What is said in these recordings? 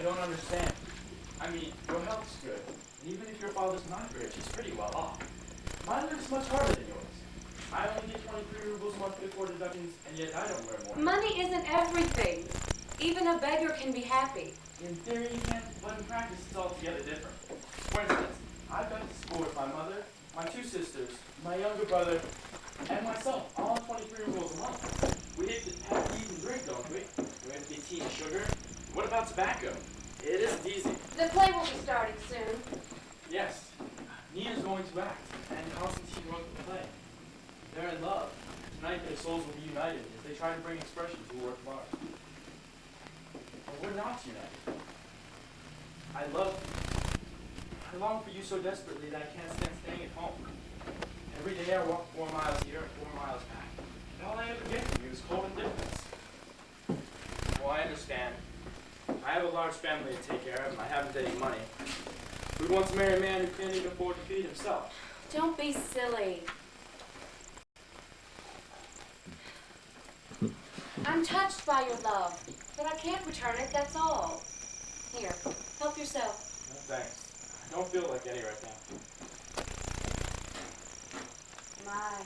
don't understand. I mean, your health's good. And even if your father's not rich, he's pretty well off. Mine lives much harder than yours. I only get 23 rubles a month before deductions, and yet I don't wear more. Money isn't everything. Even a beggar can be happy. In theory, you can, but in practice, it's altogether different. For instance, I've got to support my mother, my 2 sisters, my younger brother, and myself, all on 23 rubles a month. We have to eat and drink, don't we? We have to get tea and sugar. What about tobacco? It isn't easy. The play will be starting soon. Yes, Nina's going to act, and Constantine wrote the play. They're in love. Tonight their souls will be united as they try to bring expression to a work of art. But we're not united. I love you. I long for you so desperately that I can't stand staying at home. Every day I walk 4 miles here and 4 miles back. And all I ever get from you is cold indifference. Well, I understand. I have a large family to take care of, and I haven't any money. Who'd want to marry a man who can't even afford to feed himself? Don't be silly. I'm touched by your love, but I can't return it, that's all. Here, help yourself. No, thanks. I don't feel like any right now. My,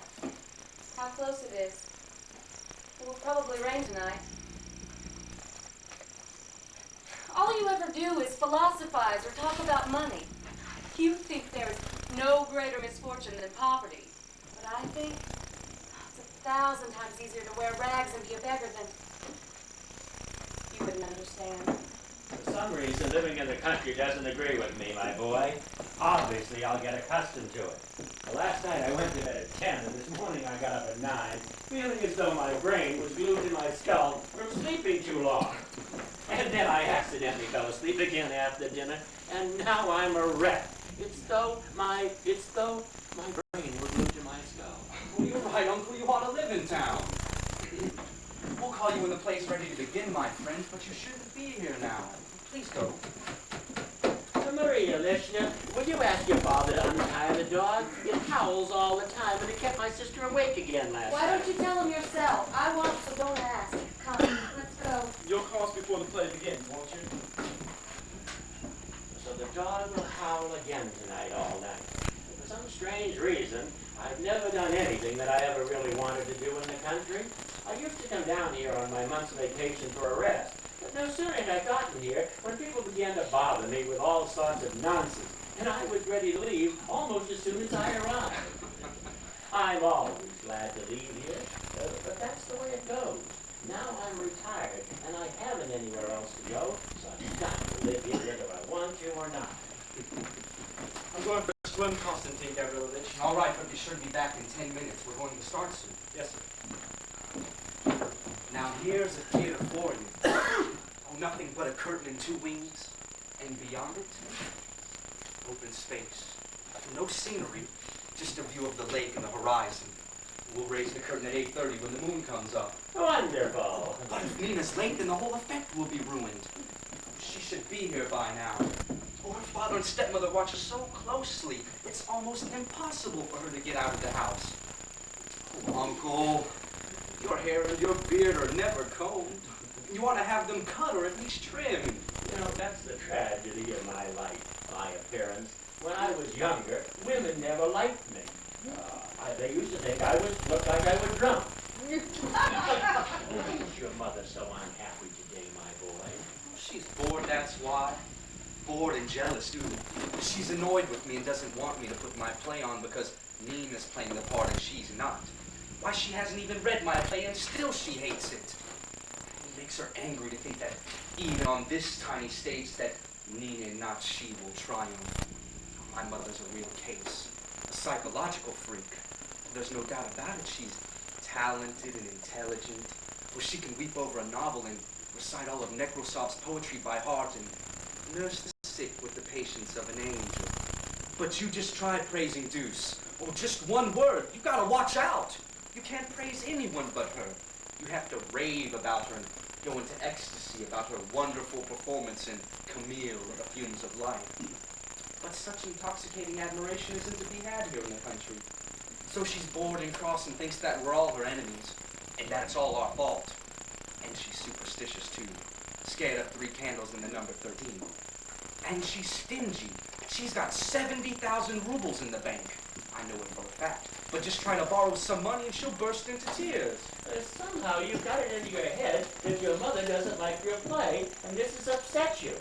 how close it is. It will probably rain tonight. All you ever do is philosophize or talk about money. You think there is no greater misfortune than poverty. But I think it's 1,000 times easier to wear rags and be a beggar than... You wouldn't understand. For some reason, living in the country doesn't agree with me, my boy. Obviously, I'll get accustomed to it. The last night I went to bed at 10, and this morning I got up at 9, feeling as though my brain was glued to my skull from sleeping too long. And then I accidentally fell asleep again after dinner, and now I'm a wreck. It's though my brain was glued to my skull. Well, you're right, Uncle. You ought to live in town. We'll call you when the play's ready to begin, my friend, but you shouldn't be here now. Please go. Maria Lishna, would you ask your father to untie the dog? It howls all the time, and it kept my sister awake again last night. Why don't you tell him yourself? I want, so don't ask. Come, let's go. You'll call us before the play begins, won't you? So the dog will howl again tonight all night. For some strange reason, I've never done anything that I ever really wanted to do in the country. I used to come down here on my month's vacation for a rest. But no sooner had I gotten here when people began to bother me with all sorts of nonsense, and I was ready to leave almost as soon as I arrived. I'm always glad to leave here, but that's the way it goes. Now I'm retired, and I haven't anywhere else to go, so I've got to live here whether I want to or not. I'm going for a swim, Constantine Gavrilovich. All right, but be sure to be back in 10 minutes. We're going to start soon. Yes, sir. Now here's a theater for you. Oh, nothing but a curtain and 2 wings. And beyond it, open space. No scenery, just a view of the lake and the horizon. We'll raise the curtain at 8:30 when the moon comes up. Wonderful. But if Nina's late, then the whole effect will be ruined. She should be here by now. Oh, her father and stepmother watch her so closely, it's almost impossible for her to get out of the house. Oh, Uncle, your hair and your beard are never combed. You ought to have them cut or at least trimmed. You know, that's the tragedy of my life, my appearance. When I was younger, women never liked me. They used to think I looked like I was drunk. Why is your mother so unhappy today, my boy? She's bored, that's why. Bored and jealous, too. She's annoyed with me and doesn't want me to put my play on because Nina's playing the part and she's not. Why, she hasn't even read my play and still she hates it. It makes her angry to think that even on this tiny stage that Nina, not she, will triumph. My mother's a real case. A psychological freak. There's no doubt about it. She's talented and intelligent. Well, she can weep over a novel and recite all of Nekrasov's poetry by heart and nurse the sick with the patience of an angel. But you just try praising Deuce. Oh, just one word. You gotta watch out. You can't praise anyone but her. You have to rave about her and go into ecstasy about her wonderful performance in Camille or the Fumes of Life. But such intoxicating admiration isn't to be had here in the country. So she's bored and cross and thinks that we're all her enemies, and that's all our fault. And she's superstitious too. scared of 3 candles and the number 13. And she's stingy. She's got 70,000 rubles in the bank. I know it for a fact. But just try to borrow some money and she'll burst into tears. Somehow you've got it into your head that your mother doesn't like your play, and this has upset you.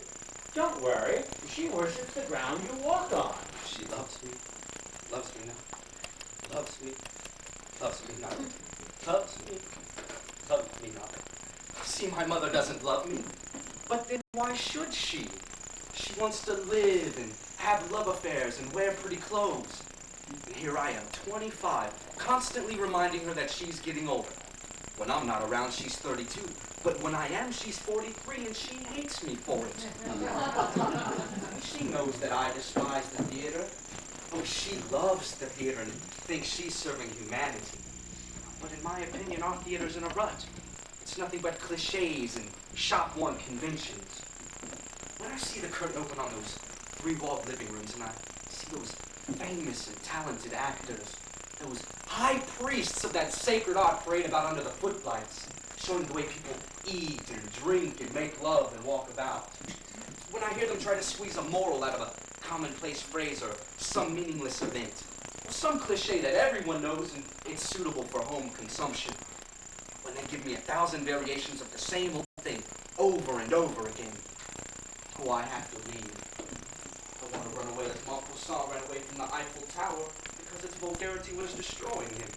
Don't worry, she worships the ground you walk on. She loves me not. Loves me not. Loves me not. See, my mother doesn't love me. But then why should she? She wants to live and have love affairs and wear pretty clothes. And here I am, 25, constantly reminding her that she's getting older. When I'm not around, she's 32. But when I am, she's 43, and she hates me for it. She knows that I despise the theater. Oh, she loves the theater and thinks she's serving humanity. But in my opinion, our theater's in a rut. It's nothing but cliches and shop-worn conventions. When I see the curtain open on those 3-walled living rooms and I see those famous and talented actors, those high priests of that sacred art parade about under the footlights, showing the way people eat and drink and make love and walk about. When I hear them try to squeeze a moral out of a commonplace phrase or some meaningless event, or some cliche that everyone knows and it's suitable for home consumption. When they give me 1,000 variations of the same old thing over and over again. Oh, I have to leave. I want to run away as Maupassant ran away from the Eiffel Tower because its vulgarity was destroying him.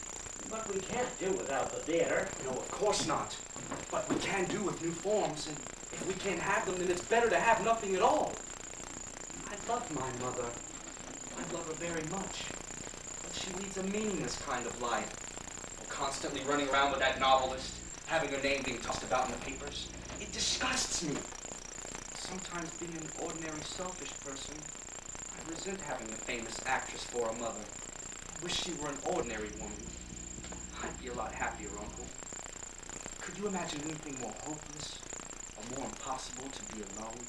But we can't do without the theater. No, of course not. But we can do with new forms, and if we can't have them, then it's better to have nothing at all. I love my mother. I love her very much. But she leads a meaningless kind of life. Constantly running around with that novelist, having her name being tossed about in the papers. It disgusts me. Sometimes being an ordinary selfish person, I resent having a famous actress for a mother. I wish she were an ordinary woman. I'd be a lot happier, Uncle. Could you imagine anything more hopeless or more impossible to be alone?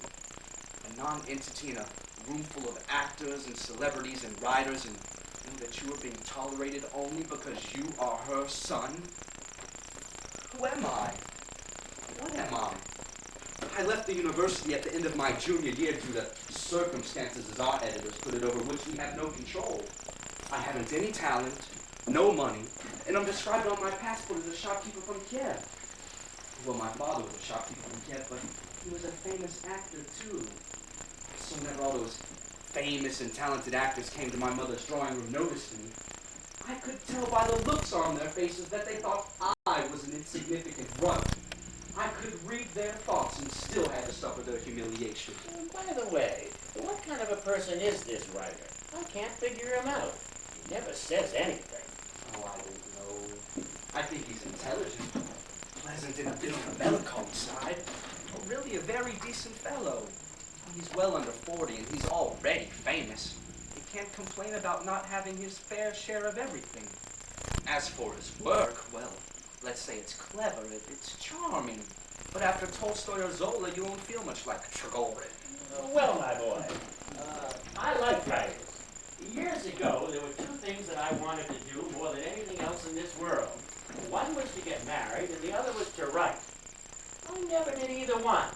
A non-entity in a room full of actors and celebrities and writers and know that you are being tolerated only because you are her son? Who am I? What am I? I left the university at the end of my junior year due to circumstances, as our editors put it, over which we have no control. I haven't any talent, no money, and I'm described on my passport as a shopkeeper from Kiev. Well, my father was a shopkeeper from Kiev, but he was a famous actor, too. So whenever all those famous and talented actors came to my mother's drawing room noticed me, I could tell by the looks on their faces that they thought I was an insignificant runt. I could read their thoughts and still had to suffer their humiliation. By the way, what kind of a person is this writer? I can't figure him out. He never says anything. Oh, I don't know. I think he's intelligent, pleasant in a bit on the melancholy side. Oh, really a very decent fellow. He's well under 40 and he's already famous. He can't complain about not having his fair share of everything. As for his work, well, let's say it's clever, it's charming. But after Tolstoy or Zola, you won't feel much like Trigorin. Well, my boy, I like writers. Years ago, there were 2 things that I wanted to do more than anything else in this world. One was to get married, and the other was to write. I never did either one.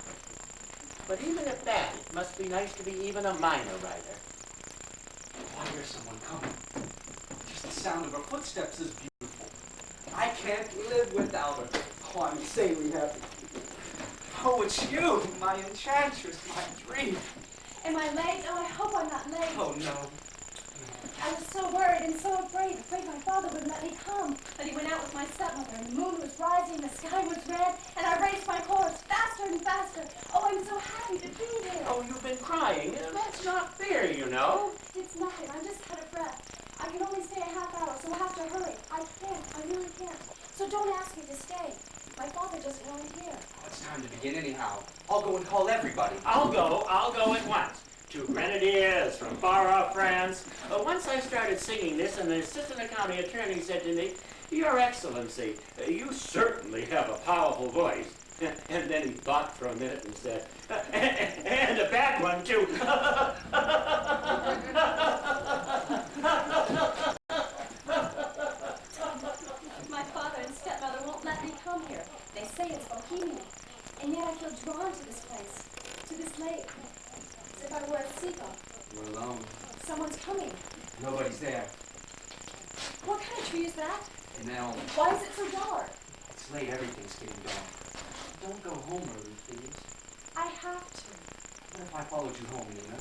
But even at that, it must be nice to be even a minor writer. Oh, I hear someone coming. Just the sound of her footsteps is beautiful. I can't live without her. Oh, I'm insanely happy. Oh, it's you, my enchantress, my dream. Am I late? Oh, I hope I'm not late. Oh, no. I was so worried and so afraid my father wouldn't let me come. But he went out with my stepmother, and the moon was rising, the sky was red, and I raced my horse faster and faster. Oh, I'm so happy to be here. Oh, you've been crying. That's not fair, you know. Oh, it's nothing. I'm just out of breath. I can only stay a half hour, so I have to hurry. I can't. I really can't. So don't ask me to stay. My father doesn't want me here. Oh, it's time to begin anyhow. I'll go and call everybody. I'll go at once. 2 grenadiers from far off France. Once I started singing this, and the assistant county attorney said to me, "Your Excellency, you certainly have a powerful voice." And then he thought for a minute and said, "And a bad one, too." My father and stepmother won't let me come here. They say it's Bohemian. And yet I feel drawn to this someone's coming. Nobody's there. What kind of tree is that? An elm. Why is it so dark? It's late, everything's getting dark. Don't go home early, please. I have to. What if I followed you home, Nina?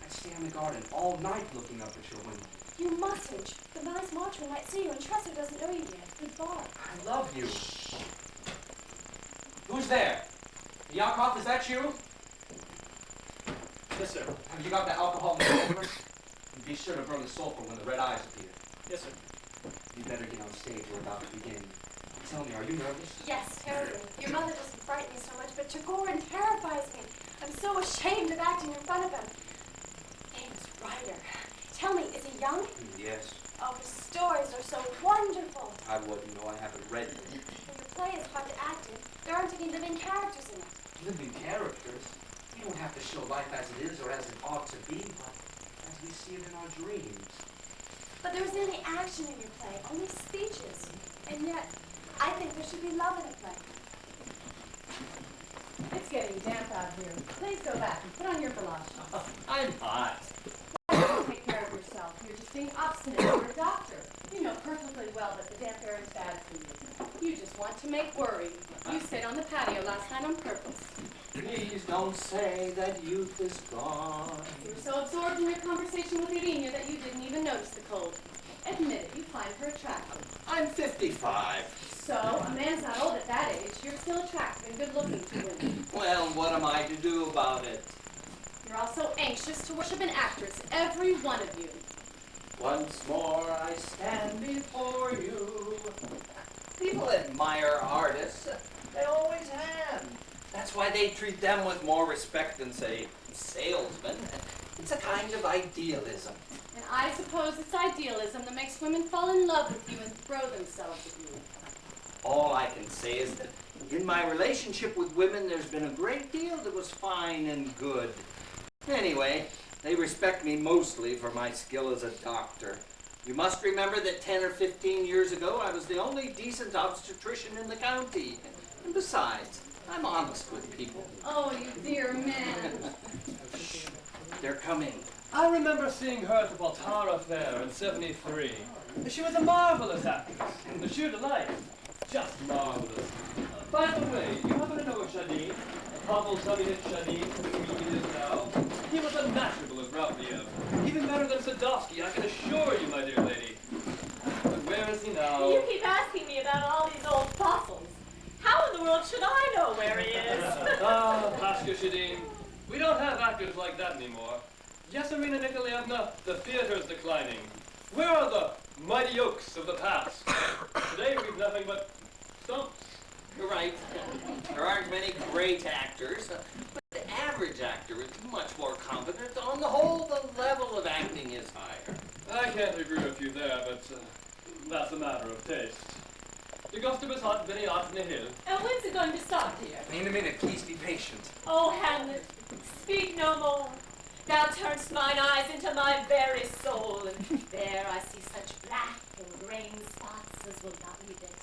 I'd stay in the garden all night looking up at your window. You mustn't. The nice marchman might see you, and Tressa doesn't know you yet. Goodbye. I love you. Who's there? Yakov, is that you? Yes, sir. Have you got the alcohol in the sulfur? And be sure to burn the sulfur when the red eyes appear. Yes, sir. You better get on stage. We're about to begin. Tell me, are you nervous? Yes, terribly. Your mother doesn't frighten me so much, but Chigorin terrifies me. I'm so ashamed of acting in front of him. Name's Ryder. Tell me, is he young? Yes. Oh, his stories are so wonderful. I wouldn't know. I haven't read them. And your play is hard to act in. There aren't any living characters in it. Living characters? We don't have to show life as it is or as it ought to be, but as we see it in our dreams. But there isn't any action in your play, only speeches. And yet, I think there should be love in a play. It's getting damp out here. Please go back and put on your galoshes. I'm hot. Why don't you take care of yourself? You're just being obstinate. You're a doctor. You know perfectly well that the damp air is bad for you. You just want to make worry. You stayed on the patio last night on purpose. Please don't say that youth is gone. You were so absorbed in your conversation with Irina that you didn't even notice the cold. Admit it, you find her attractive. I'm 55. So, a man's not old at that age. You're still attractive and good-looking to women. Well, what am I to do about it? You're also anxious to worship an actress, every one of you. Once more I stand before you. People admire artists. They always have. That's why they treat them with more respect than, say, salesmen. It's a kind of idealism. And I suppose it's idealism that makes women fall in love with you and throw themselves at you. All I can say is that in my relationship with women, there's been a great deal that was fine and good. Anyway, they respect me mostly for my skill as a doctor. You must remember that 10 or 15 years ago, I was the only decent obstetrician in the county. And besides, I'm honest with people. Oh, you dear man. They're coming. I remember seeing her at the Baltara Fair in '73. She was a marvelous actress, a sheer delight. Just marvelous. By the way, you happen to know a Shadin? Pavel Savinich Shadin, who he is now? He was unmatchable as Ravliev. Even better than Sadovsky, I can assure you, my dear lady. But where is he now? You keep asking me about all these old fossils. How in the world should I know where he is? Pashka Shadin. We don't have actors like that anymore. Yes, Irina Nikolaevna, the theater's declining. Where are the mighty oaks of the past? Today we've nothing but stumps. You're right. There aren't many great actors, but the average actor is much more competent. On the whole, the level of acting is higher. I can't agree with you there, but that's a matter of taste. The Gustavus hat very hot hill. And when's it going to start, dear? In a minute, please be patient. Oh, Hamlet, speak no more. Thou turnst mine eyes into my very soul, and there I see such black and graying spots as will not be vented.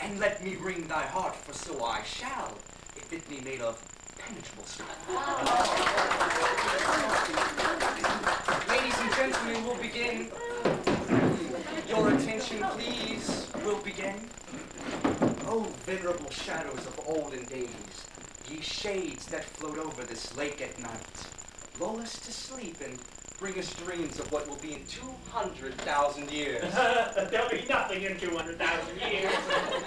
And let me wring thy heart, for so I shall, if it be made of penetrable stuff. Ladies and gentlemen, we'll begin. Your attention, please. We'll begin. Oh, venerable shadows of olden days, ye shades that float over this lake at night, lull us to sleep and bring us dreams of what will be in 200,000 years. There'll be nothing in 200,000 years.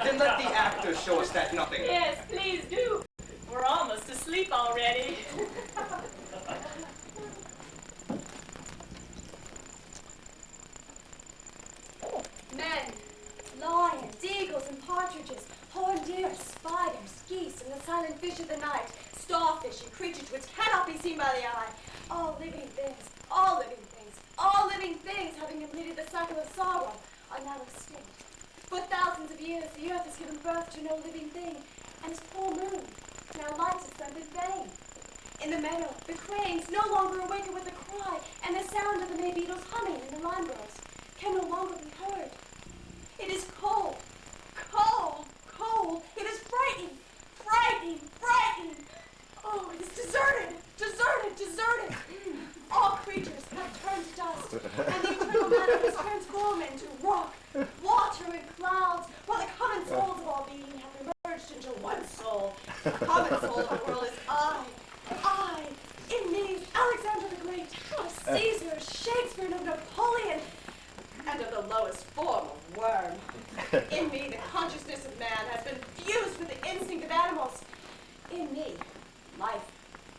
Then let the actors show us that nothing. Yes, please do. We're almost asleep already. Men, lions, eagles, and partridges, horned deer, spiders, geese, and the silent fish of the night, starfish and creatures which cannot be seen by the eye, all living things, all living things, all living things having completed the cycle of sorrow are now extinct. For thousands of years the earth has given birth to no living thing, and its full moon now lights itself in vain. In the meadow, the cranes, no longer awaken with a cry, and the sound of the May beetles humming in the lime burrows can no longer be heard. It is cold, cold, cold. It is frightening, frightening, frightening. Oh, it is deserted, deserted, deserted. All creatures have turned to dust. dust, and the eternal matter is transformed into rock, water, and clouds, while the common souls of all being have emerged into one soul. The common soul of the world is I. In me, Alexander the Great, of Caesar, Shakespeare, of Napoleon, and of the lowest form of worm. In me, the consciousness of man has been fused with the instinct of animals. In me, life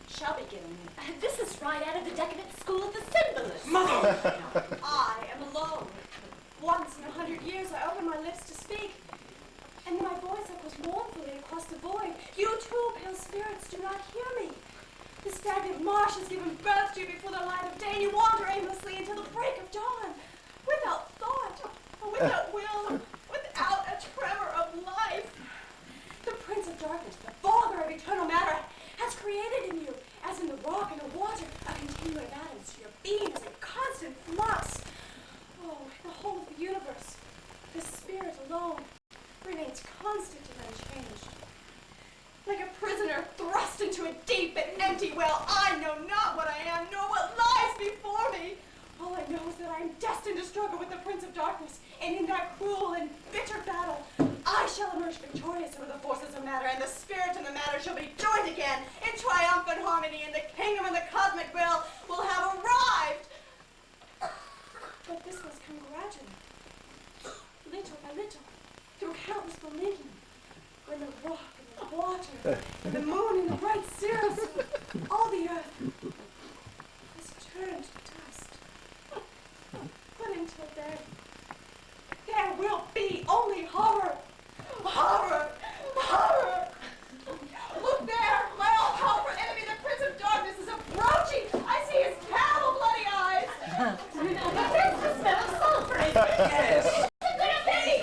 shall be given me. This is right out of the decadent school of the symbolists. Mother! I am alone. Once in 100 years, I open my lips to speak, and my voice echoes mournfully across the void. You too, pale spirits, do not hear me. The stagnant marsh has given birth to you before the light of day, and you wander aimlessly until the break of dawn, without thought, without will, without a tremor of life. The Prince of Darkness, the Father of eternal matter, has created in you, as in the rock and the water, a continuum of atoms. Your being is a constant flux. Oh, the whole of the universe, the spirit alone, remains constant and unchanged. Like a prisoner thrust into a deep and empty well, I know not what I am, nor what lies before me. All I know is that I am destined to struggle with the Prince of Darkness, and in that cruel and bitter battle, I shall emerge victorious over the forces of matter, and the spirit and the matter shall be joined again in triumphant harmony, and the kingdom and the cosmic will have arrived. But this must come gradually, little by little, through countless millennia, when the rock and the water, and the moon and the bright Sirius, all the earth is turned to dust. But until then, there will be only horror. Horror! Horror! Look there! My all-powerful enemy, the Prince of Darkness, is approaching! I see his terrible bloody eyes! There's the smell of sulfur. Yes!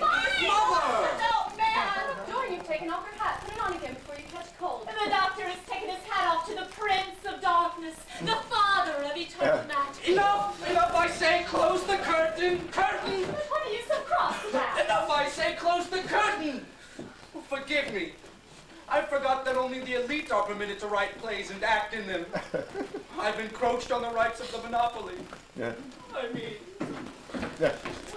Mother! No, man! Joy, you've taken off your hat. Put it on again before you catch cold. And the doctor has taken his hat off to the Prince of Darkness, the Father of eternal matter. Enough! Enough, I say, close the curtain! Curtain! But what are you so cross about? Enough, I say, close the curtain! Oh, forgive me. I forgot that only the elite are permitted to write plays and act in them. I've encroached on the rights of the monopoly. Yeah. I mean...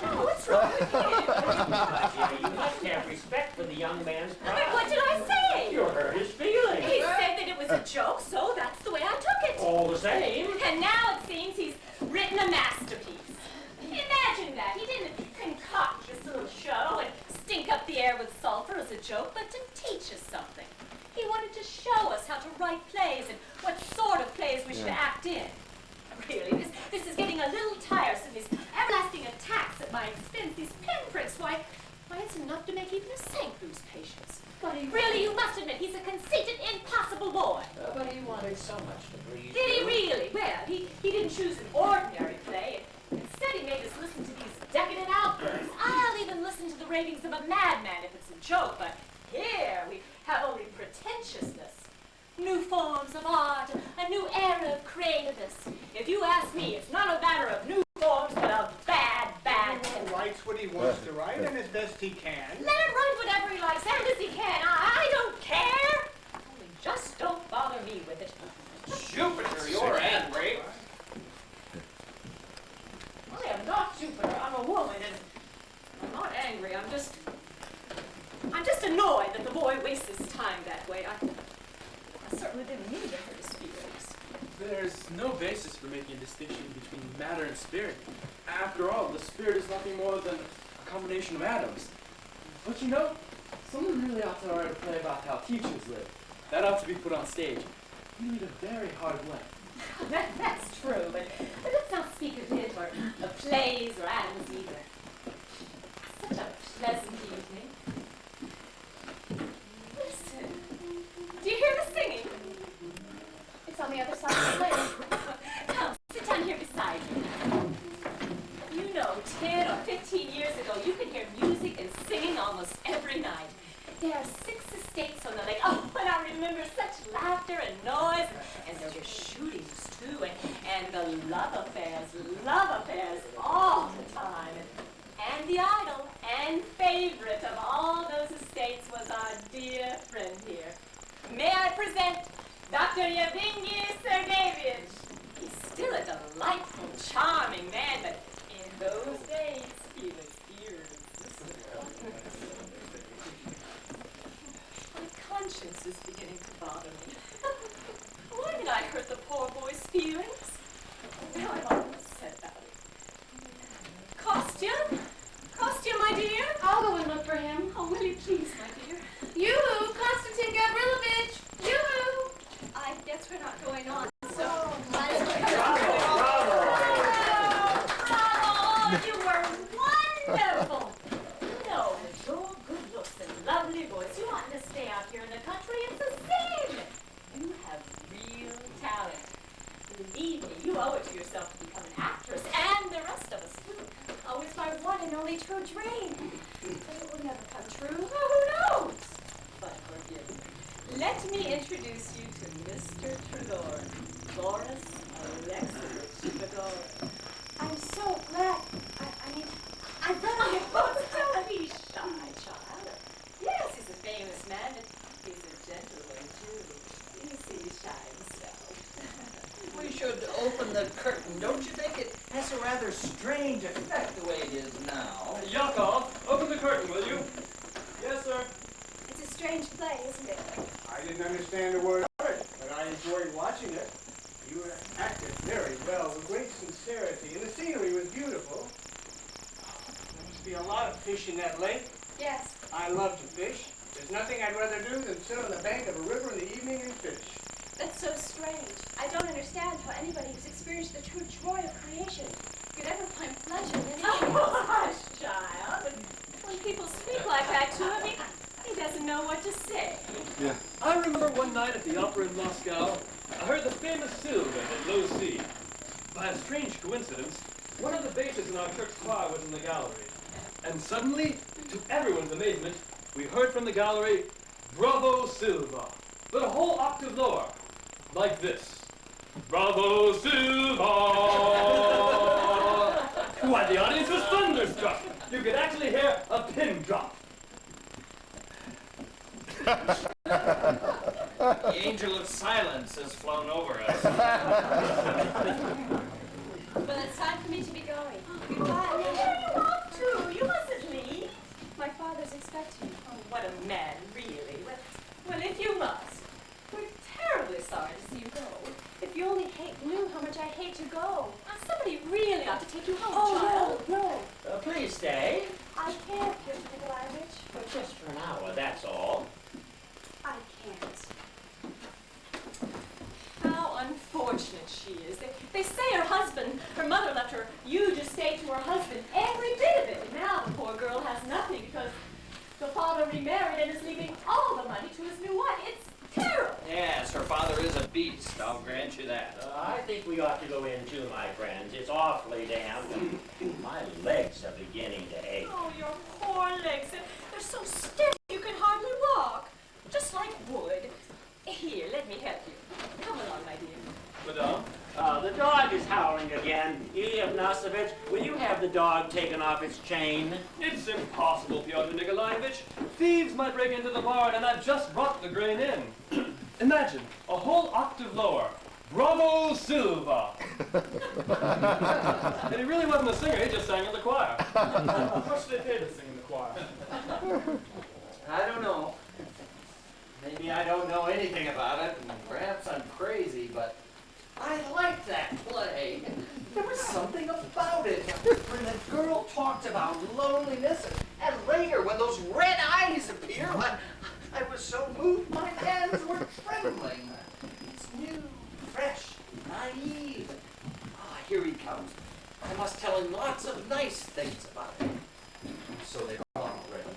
What's wrong with you? You must have respect for the young man's But pride. what did I say? You hurt his feelings. He said that it was a joke, so that's the way I took it. All the same. And now it seems he's written a masterpiece. Imagine that. He didn't concoct this little show and stink up the air with sulfur as a joke, but to teach us something. He wanted to show us how to write plays and what sort of plays we should act in. Really, this is getting a little tiresome. These everlasting attacks at my expense, these pinpricks. Why, it's enough to make even a saint lose patience. Really, you must admit, he's a conceited, impossible boy. But he wanted so much to please Did he you. really? Well, he didn't choose an ordinary play. Instead, he made us listen to these decadent outbursts. I'll even listen to the ravings of a madman if it's a joke, but here we have only pretentiousness. New forms of art, a new era of creativeness. If you ask me, it's not a matter of new forms, but of bad He writes what he wants to write, and as best he can. Let him write whatever he likes and as he can. I don't care. Only just don't bother me with it. Jupiter, you're angry. I am not Jupiter. I'm a woman, and I'm not angry. I'm just annoyed that the boy wastes his time that way. I certainly didn't mean to hurt his feelings. There's no basis for making a distinction between matter and spirit. After all, the spirit is nothing more than a combination of atoms. But you know, someone really ought to write a play about how teachers live. That ought to be put on stage. We lead a very hard life. That's true, but let's not speak of it or of plays or atoms either. Such a pleasant evening. Listen, do you hear the singing? It's on the other side of the lake. Come, sit down here beside me. You know, 10 or 15 years ago, you could hear music and singing almost every night. There are 6 estates on the lake. Oh, and I remember such laughter and noise. And there were shootings, too, and the love affairs all the time. And the idol and favorite of all those estates was our dear friend here. May I present Dr. Yevgeny Sergeyevich. He's still a delightful, charming man, but only true dream. But it will never come true. Well, who knows? But forgive me. Let me introduce you to Mr. Tregorin, Boris Alexeyevich Tregorin. I'm so glad. I mean, I'm really Don't be shy, child. Yes, he's a famous man, but he's a gentleman, too. You see, he's shy himself. We should open the curtain. Don't you think it has a rather strange effect the way it is now? Yakov, open the curtain, will you? Yes, sir. It's a strange play, isn't it? I didn't understand a word of it, but I enjoyed watching it. You acted very well with great sincerity, and the scenery was beautiful. There must be a lot of fish in that lake. Yes. I love to fish. There's nothing I'd rather do than sit on the bank of a river in the evening and fish. That's so strange. I don't understand how anybody who's experienced the true joy of creation could ever find pleasure in anything else. Hush, child. When people speak like that to him, he doesn't know what to say. Yeah. I remember one night at the opera in Moscow, I heard the famous Silva in Low C. By a strange coincidence, one of the basses in our church choir was in the gallery. And suddenly, to everyone's amazement, we heard from the gallery, "Bravo, Silva," but a whole octave lower, like this. "Bravo, Silva!" Why, the audience was thunderstruck. You could actually hear a pin drop. The angel of silence has flown over us. Well, it's time for me to be going. Where are you off to? You mustn't leave. My father's expecting me. Oh, what a man, really. Well, if you must, we're terribly sorry to see you go. If you only knew how much I hate to go. Somebody really ought to take you home, Oh, child. no. Please stay. I can't, Mr. Nikolaevich. But just for an hour, that's all. I can't. How unfortunate she is. They say her mother left her you to stay to her husband every bit of it. Now the poor girl has nothing because the father remarried and is leaving all the money to his new wife. It's terrible. Yes, her father is a beast, I'll grant you that. I think we ought to go in too, my friends. It's awfully damp. My legs are beginning to ache. Oh, your poor legs. They're so stiff you can hardly walk. Just like wood. Here, let me help you. Come along, my dear. Madame? The dog is howling again. Ilya Vnasovich, will you have the dog taken off its chain? It's impossible, Pyotr Nikolaevich. Thieves might break into the barn, and I've just brought the grain in. Imagine, a whole octave lower. Bravo, Silva! And he really wasn't a singer, he just sang in the choir. How much did they pay to sing in the choir? I don't know. Maybe I don't know anything about it, and perhaps I'm crazy, but I liked that play. There was something about it. When the girl talked about loneliness, and later when those red eyes appeared, I was so moved my hands were trembling. It's new, fresh, naive. Ah, here he comes. I must tell him lots of nice things about it. So they've gone already.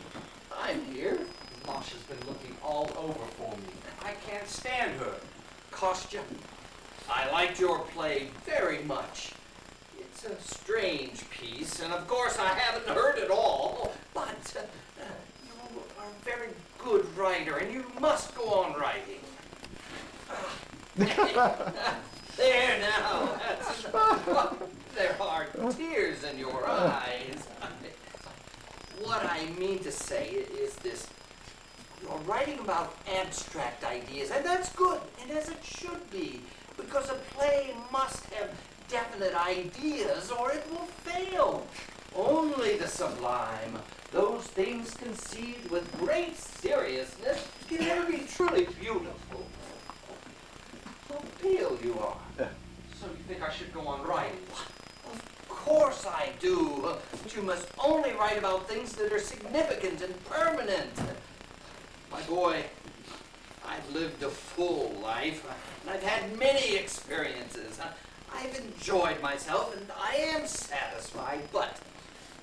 I'm here. Masha's been looking all over for me. I can't stand her. Kostya, I liked your play very much. It's a strange piece, and of course I haven't heard it all, but you are a very good writer, and you must go on writing. There now. There are tears in your eyes. What I mean to say is this. You're writing about abstract ideas, and that's good, and as it should be, because a play must have definite ideas or it will fail. Only the sublime, those things conceived with great seriousness, can ever be truly beautiful. How pale you are. So you think I should go on writing? Of course I do. But you must only write about things that are significant and permanent. My boy, I've lived a full life, and I've had many experiences. I've enjoyed myself, and I am satisfied, but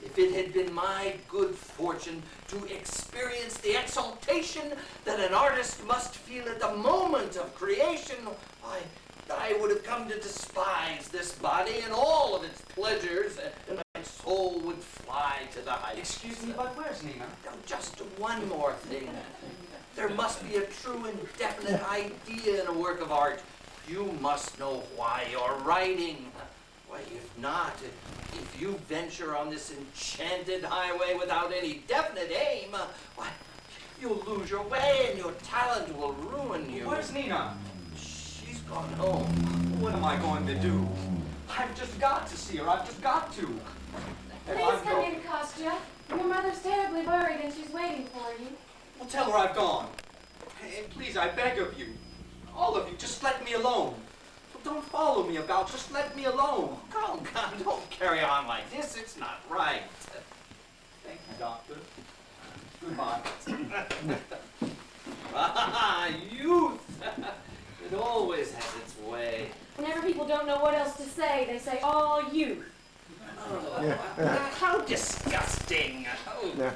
if it had been my good fortune to experience the exaltation that an artist must feel at the moment of creation, I would have come to despise this body and all of its pleasures, and my soul soul would fly to the heights. Excuse me, but where's Nina? Now, just one more thing. There must be a true and definite idea in a work of art. You must know why you're writing. Why, if not, if you venture on this enchanted highway without any definite aim, why, you'll lose your way and your talent will ruin you. Where's Nina? She's gone home. What am I going to do? I've just got to see her. I've just got to. If Please I'm come go- in, Kostya. Your mother's terribly worried and she's waiting for you. Well, tell her I've gone. And please, I beg of you. All of you, just let me alone. Don't follow me about. Just let me alone. Come, don't carry on like this. It's not right. Thank you, Doctor. Goodbye. Ah, youth! It always has its way. Whenever people don't know what else to say, they say, "Oh, you." Oh, how disgusting! Oh.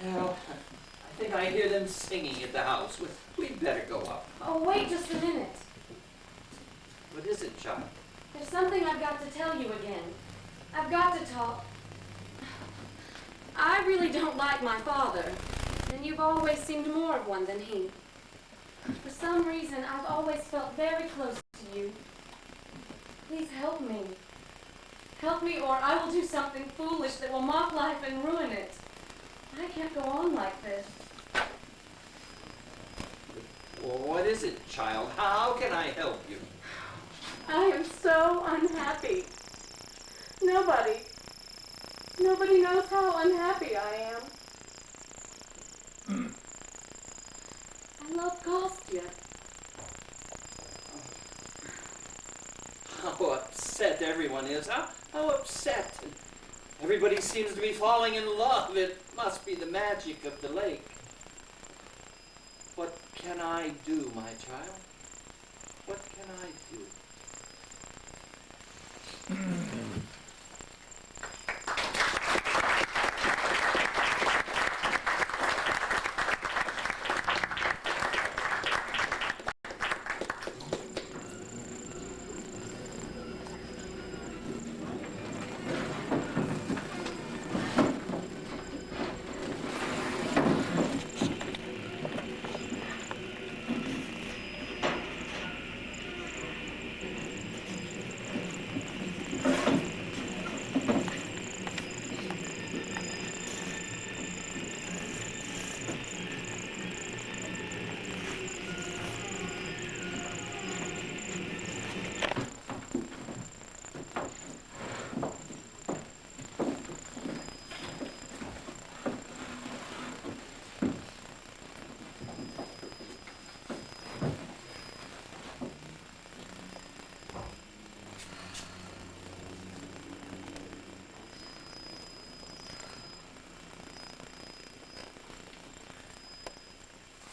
Well, I think I hear them singing at the house. We'd better go up. Oh, wait just a minute. What is it, child? There's something I've got to tell you again. I've got to talk. I really don't like my father, and you've always seemed more of one than he. For some reason, I've always felt very close to you. Please help me. Help me, or I will do something foolish that will mock life and ruin it. I can't go on like this. Well, what is it, child? How can I help you? I am so unhappy. Nobody knows how unhappy I am. I love Kostya. How upset everyone is. How upset. Everybody seems to be falling in love. It must be the magic of the lake. What can I do, my child? What can I do?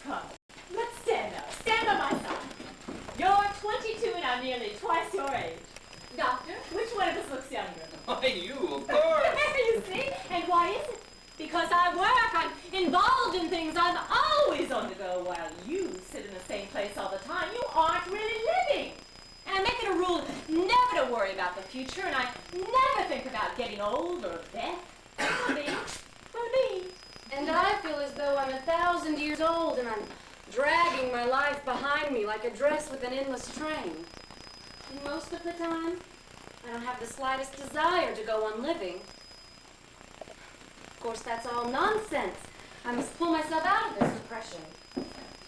Come, let's stand up. Stand by my side. You're 22 and I'm nearly twice your age. Doctor, which one of us looks younger? Why, you, of course. You see? And why is it? Because I work, I'm involved in things, I'm always on the go while you sit in the same place all the time. You aren't really living. And I make it a rule never to worry about the future, and I never think about getting old or death. For me. For me. And I feel as though I'm 1,000 years old and I'm dragging my life behind me like a dress with an endless train. And most of the time, I don't have the slightest desire to go on living. Of course, that's all nonsense. I must pull myself out of this depression.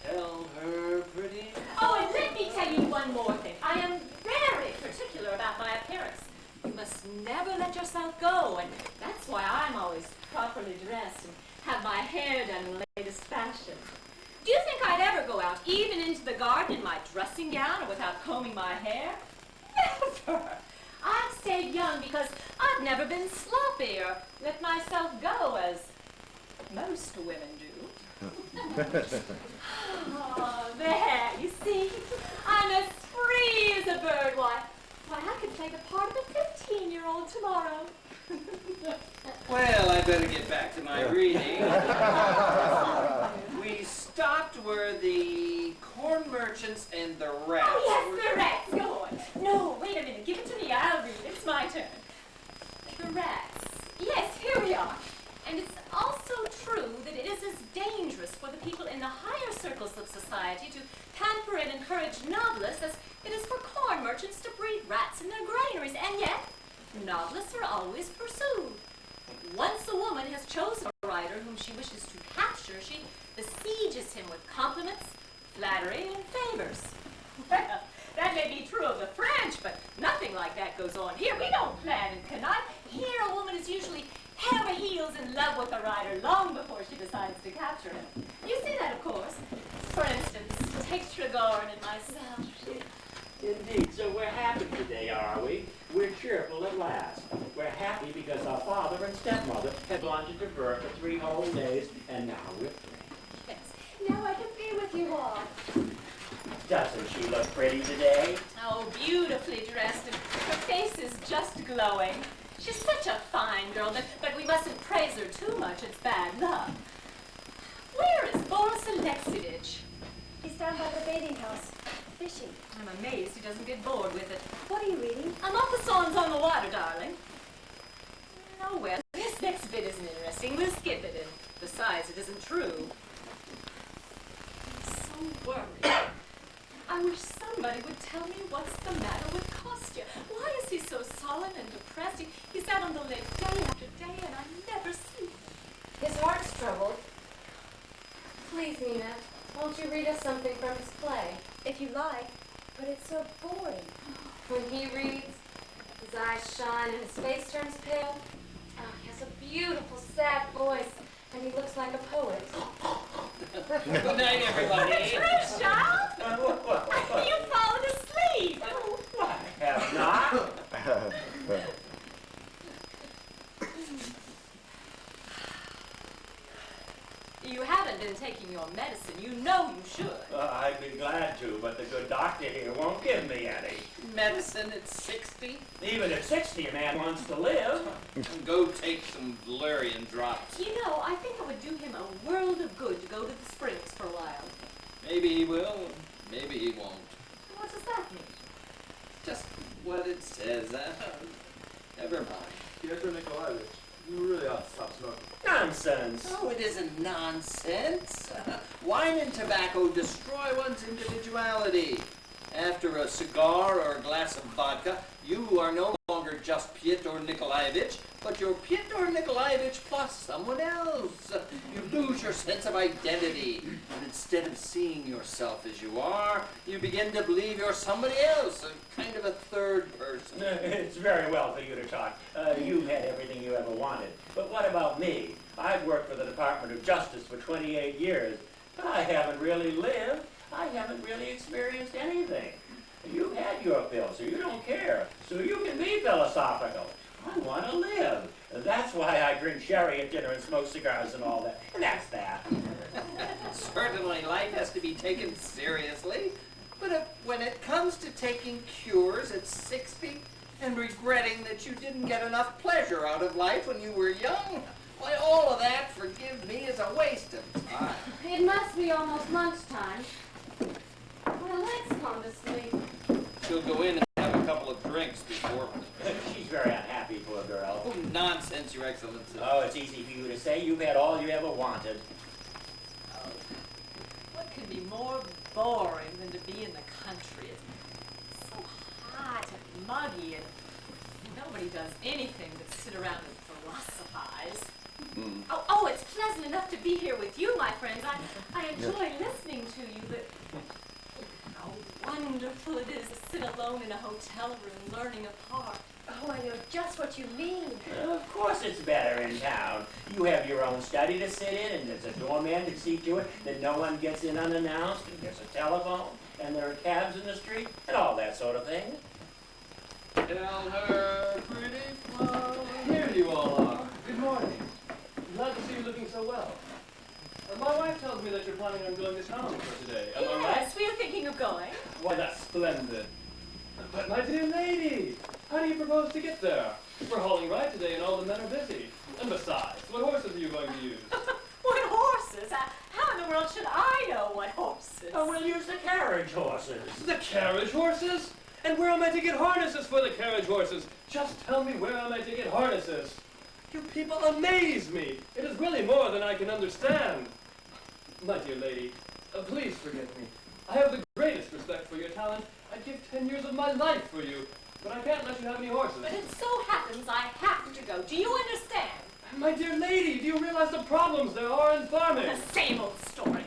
Tell her, pretty. Oh, and let me tell you one more thing. I am very particular about my appearance. You must never let yourself go, and that's why I'm always properly dressed and have my hair done in the latest fashion. Do you think I'd ever go out, even into the garden, in my dressing gown or without combing my hair? Never! I've stayed young because I've never been sloppy or let myself go as most women do. Oh, there, you see? I'm as free as a bird. Why, I could play the part of a 15-year-old tomorrow. Well, I better get back to my reading. We stopped where the corn merchants and the rats Oh, were... yes, the rats. Go on. No, wait a minute. Give it to me. I'll read. It's my turn. society to pamper and encourage novelists as it is for corn merchants to breed rats in their granaries, and yet novelists are always pursued. Once a woman has chosen a writer whom she wishes to capture, she besieges him with compliments, flattery, and favors. Well, that may be true of the French, but nothing like that goes on here. We don't plan and connive. Here a woman is usually head over heels in love with a writer long before she decides to capture him. You see that, of course. For instance, take Tregorin and myself. Indeed, so we're happy today, are we? We're cheerful at last. We're happy because our father and stepmother have gone to divert for 3 whole days, and now we're free. Yes. Now I can be with you all. Doesn't she look pretty today? Oh, beautifully dressed, and her face is just glowing. She's such a fine girl, but we mustn't praise her too much. It's bad luck. Where is Boris Alexeyevich? He's down by the bathing house, fishing. I'm amazed he doesn't get bored with it. What are you reading? I'm off the songs on the water, darling. Oh, well, this next bit isn't interesting. We'll skip it, and besides, it isn't true. I'm so worried. I wish somebody would tell me what's the matter with Kostya. Why is he so sullen and depressed? He's out on the lake day after day, and I never see him. His heart's troubled. Please, Nina, won't you read us something from his play? If you like, but it's so boring. When he reads, his eyes shine and his face turns pale. Oh, he has a beautiful, sad voice, and he looks like a poet. Good night, everybody. Trish, child! You've fallen asleep. I have not. You haven't been taking your medicine. You know you should. I'd be glad to, but the good doctor here won't give me any. Medicine at 60? Even at 60, a man wants to live. Go take some valerian drops. You know, I think it would do him a world of good to go to the springs for a while. Maybe he will, maybe he won't. What does that mean? Just what it says. Never mind. Piotr Nikolaevich, you really ought to stop smoking. Nonsense. Oh, it isn't nonsense. Wine and tobacco destroy one's individuality. After a cigar or a glass of vodka, you are no longer just Piotr Nikolaevich, but you're Piotr Nikolaevich plus someone else. You lose your sense of identity, and instead of seeing yourself as you are, you begin to believe you're somebody else, a kind of a third person. It's very well for you to talk. You've had everything you ever wanted. But what about me? I've worked for the Department of Justice for 28 years. I haven't really lived. I haven't really experienced anything. You've had your fill, so you don't care. So you can be philosophical. I want to live. That's why I drink sherry at dinner and smoke cigars and all that. And that's that. Certainly, life has to be taken seriously. But when it comes to taking cures at 60 and regretting that you didn't get enough pleasure out of life when you were young, why, all of that, forgive me, is a waste of time. It must be almost lunchtime. Well, let's gone to sleep. She'll go in and have a couple of drinks before. She's very unhappy, poor girl. Oh, nonsense, Your Excellency. Oh, it's easy for you to say. You've had all you ever wanted. Oh, what could be more boring than to be in the country? It's so hot and muggy, and nobody does anything but sit around and philosophize. Oh, it's pleasant enough to be here with you, my friends. I enjoy listening to you, but how wonderful it is to sit alone in a hotel room learning apart. Oh, I know just what you mean. Of course it's better in town. You have your own study to sit in, and there's a doorman to see to it that no one gets in unannounced, and there's a telephone, and there are cabs in the street, and all that sort of thing. Tell her, pretty flower. Here you all are. Good morning. Glad to see you looking so well. My wife tells me that you're planning on going to town for today. Am I right? Yes, we are thinking of going. Why, that's splendid. But my dear lady, how do you propose to get there? We're hauling ride today and all the men are busy. And besides, what horses are you going to use? What horses? How in the world should I know what horses? Oh, we'll use the carriage horses. The carriage horses? And where am I to get harnesses for the carriage horses? Just tell me, where am I to get harnesses? You people amaze me. It is really more than I can understand. My dear lady, Please forgive me. I have the greatest respect for your talent. I'd give 10 years of my life for you, but I can't let you have any horses. But it so happens I have to go. Do you understand? My dear lady, do you realize the problems there are in farming? The same old story.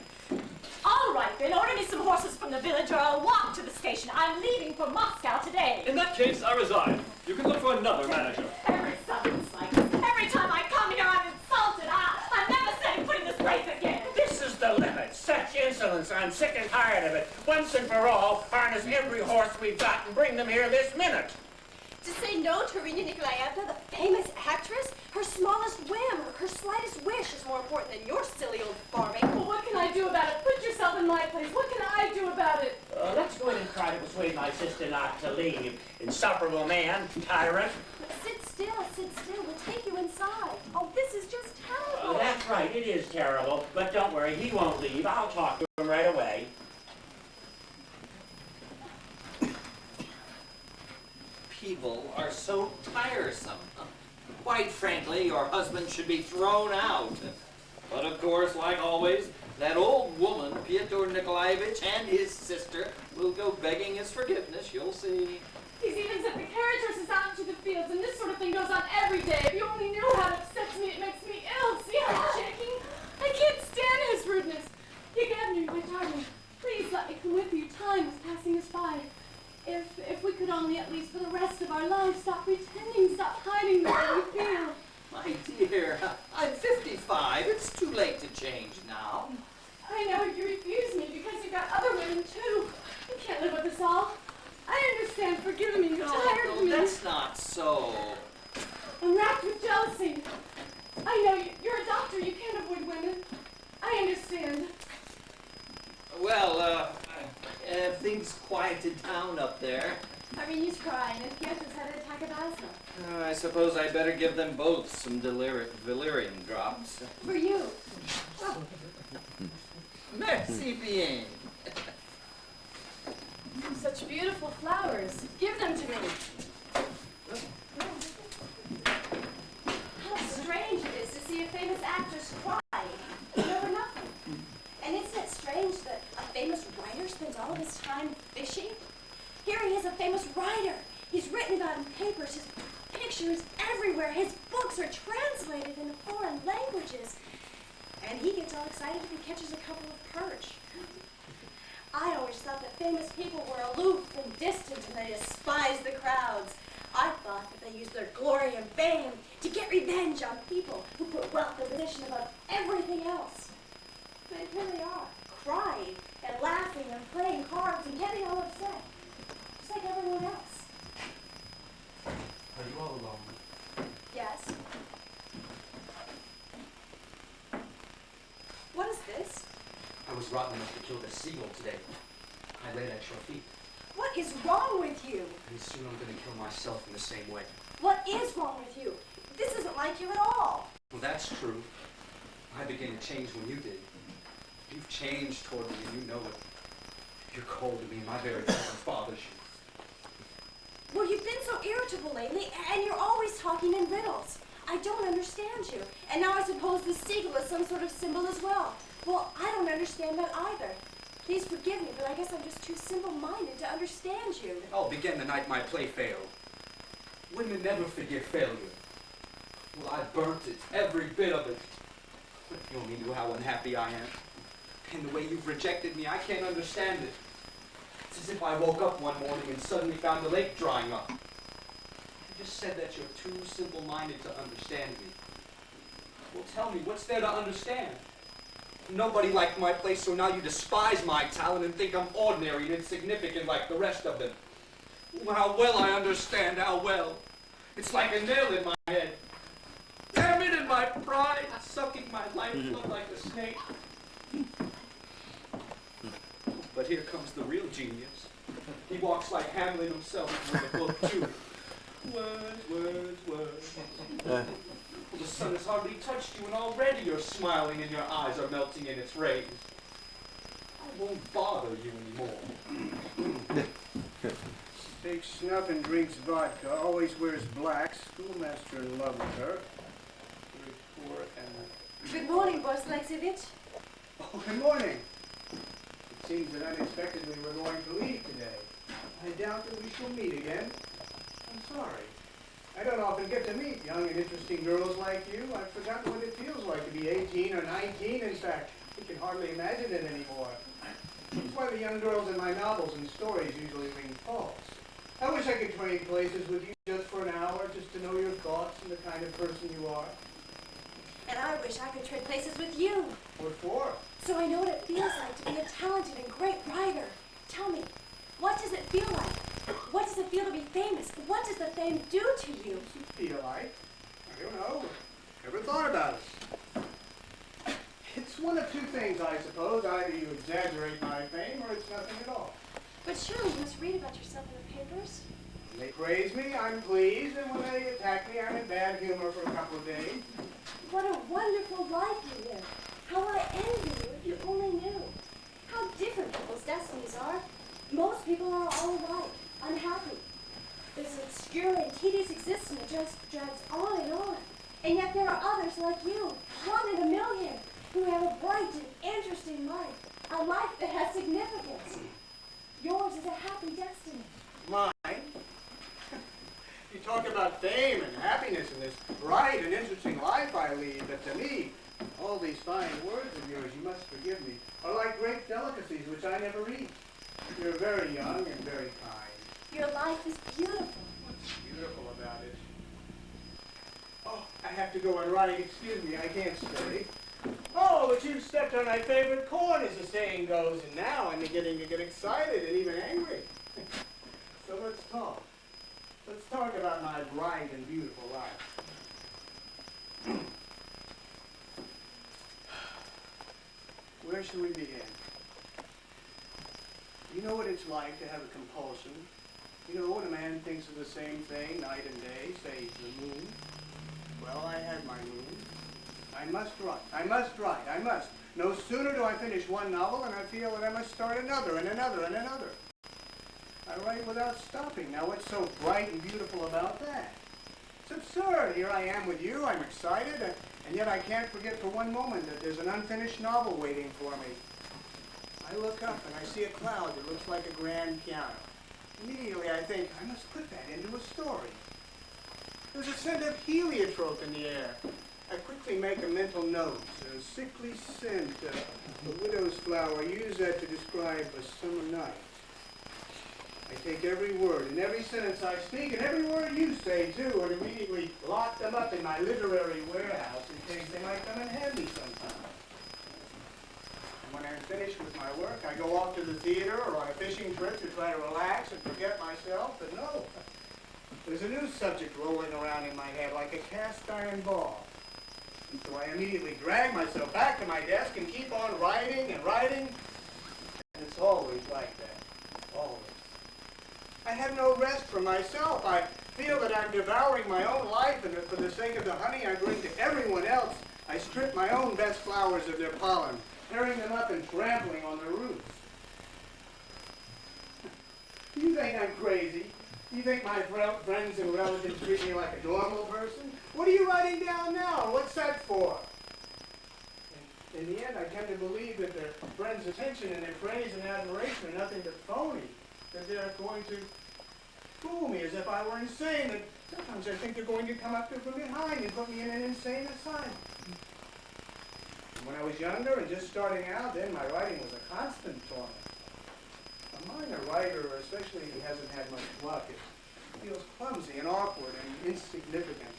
All right, then, order me some horses from the village or I'll walk to the station. I'm leaving for Moscow today. In that case, I resign. You can look for another manager. Every summer's like this. Every time I come here, I'm insulted. I'm never setting foot in this place again. This is the limit. Such insolence. I'm sick and tired of it. Once and for all, harness every horse we've got and bring them here this minute. To say no to Irina Nikolaevna, the famous actress, her smallest whim, her slightest wish is more important than your silly old farming. Well, what can I do about it? Put yourself in my place. What can I do about it? Let's go in and try to persuade my sister not to leave. Insufferable man, tyrant. Sit still, we'll take you inside. Oh, this is just terrible. That's right, it is terrible. But don't worry, he won't leave. I'll talk to him right away. People are so tiresome. Quite frankly, your husband should be thrown out. But of course, like always, that old woman, Pyotr Nikolaevich, and his sister will go begging his forgiveness, you'll see. He's even sent the carriage horses out into the fields, and this sort of thing goes on every day. If you only knew how it upsets me, it makes me ill. See how I'm shaking? I can't stand his rudeness. Yevgeny, my darling, please let me come with you. Time is passing us by. If we could only, at least for the rest of our lives, stop pretending, stop hiding the way we feel. My dear, I'm 55. It's too late to change now. I know you refuse me because you've got other women too. You can't live with us all. I understand. Forgive me. You're tired of me. That's not so. I'm racked with jealousy. I know you're a doctor. You can't avoid women. I understand. Well, things quieted down up there. Irina's crying and Pietr's had an attack of asthma. I suppose I better give them both some valerian drops. For you. Merci bien. Such beautiful flowers. Give them to me. How strange it is to see a famous actress cry over nothing. And isn't it strange that a famous writer spends all of his time fishing? Here he is, a famous writer. He's written about in papers. His pictures everywhere. His books are translated into foreign languages. And he gets all excited if he catches a couple of perch. I always thought that famous people were aloof and distant and they despised the crowds. I thought that they used their glory and fame to get revenge on people who put wealth and position above everything else. But here they are, crying and laughing and playing cards and getting all upset, just like everyone else. Are you all alone? Yes. What is this? I was rotten enough to kill the seagull today. I laid at your feet. What is wrong with you? And soon I'm going to kill myself in the same way. What is wrong with you? This isn't like you at all. Well, that's true. I began to change when you did. You've changed toward me and you know it. You're cold to me, my very presence bothers you. Well, you've been so irritable lately, and you're always talking in riddles. I don't understand you. And now I suppose the seagull is some sort of symbol as well. Well, I don't understand that either. Please forgive me, but I guess I'm just too simple-minded to understand you. I'll begin the night my play failed. Women never forgive failure. Well, I burnt it, every bit of it. You only knew how unhappy I am. And the way you've rejected me, I can't understand it. It's as if I woke up one morning and suddenly found the lake drying up. You just said that you're too simple-minded to understand me. Well, tell me, what's there to understand? Nobody liked my place, so now you despise my talent and think I'm ordinary and insignificant like the rest of them. Oh, how well I understand, how well. It's like a nail in my head. Damn it in my pride, sucking my lifeblood like a snake. But here comes the real genius. He walks like Hamlet himself with a book, too. Words. Well, the sun has hardly touched you, and already you're smiling and your eyes are melting in its rays. I won't bother you anymore. Takes snuff and drinks vodka, always wears black, schoolmaster in love with her. Very poor and... Good morning, Boris Alexeyevich. Oh, good morning. seems that unexpectedly we're going to leave today. I doubt that we shall meet again. I'm sorry. I don't often get to meet young and interesting girls like you. I've forgotten what it feels like to be 18 or 19. In fact, I can hardly imagine it anymore. That's why the young girls in my novels and stories usually ring false. I wish I could trade places with you just for an hour, just to know your thoughts and the kind of person you are. And I wish I could trade places with you. What for? So I know what it feels like to be a talented and great writer. Tell me, what does it feel like? What does it feel to be famous? What does the fame do to you? What does it feel like? I don't know. Never thought about it. It's one of two things, I suppose. Either you exaggerate my fame, or it's nothing at all. But surely you must read about yourself in the papers. When they praise me, I'm pleased, and when they attack me, I'm in bad humor for a couple of days. What a wonderful life you live. How I envy you if you only knew. How different people's destinies are. Most people are all alike, unhappy. This obscure and tedious existence just drags on and on. And yet there are others like you, 1 in a million, who have a bright and interesting life. A life that has significance. Yours is a happy destiny. Mine? You talk about fame and happiness and this bright and interesting life I lead, but to me, all these fine words of yours, you must forgive me, are like great delicacies which I never reach. You're very young and very kind. Your life is beautiful. What's beautiful about it? Oh, I have to go and write. Excuse me, I can't stay. Oh, but you've stepped on my favorite corn, as the saying goes, and now I'm beginning to get excited and even angry. So let's talk. Let's talk about my bright and beautiful life. Where shall we begin? You know what it's like to have a compulsion. You know when a man thinks of the same thing night and day, say the moon. Well, I had my moon. I must write. I must write. I must. No sooner do I finish one novel than I feel that I must start another and another and another. I write without stopping. Now what's so bright and beautiful about that? It's absurd. Here I am with you. I'm excited. And yet I can't forget for one moment that there's an unfinished novel waiting for me. I look up and I see a cloud that looks like a grand piano. Immediately I think, I must put that into a story. There's a scent of heliotrope in the air. I quickly make a mental note. A sickly scent, a widow's flower. I use that to describe a summer night. I take every word and every sentence I speak and every word you say, too, and immediately lock them up in my literary warehouse in case they might come in handy sometime. And when I'm finished with my work, I go off to the theater or on a fishing trip to try to relax and forget myself, but no. There's a new subject rolling around in my head like a cast iron ball. And so I immediately drag myself back to my desk and keep on writing and writing. And it's always like that. Always. I have no rest for myself. I feel that I'm devouring my own life, and that for the sake of the honey I bring to everyone else, I strip my own best flowers of their pollen, tearing them up and trampling on their roots. Do you think I'm crazy? Do you think my friends and relatives treat me like a normal person? What are you writing down now? What's that for? In the end, I tend to believe that their friends' attention and their praise and admiration are nothing but phony. That they're going to fool me as if I were insane. That sometimes I think they're going to come up from behind and put me in an insane asylum. When I was younger and just starting out, then my writing was a constant torment. A minor writer, especially if he hasn't had much luck, it feels clumsy and awkward and insignificant.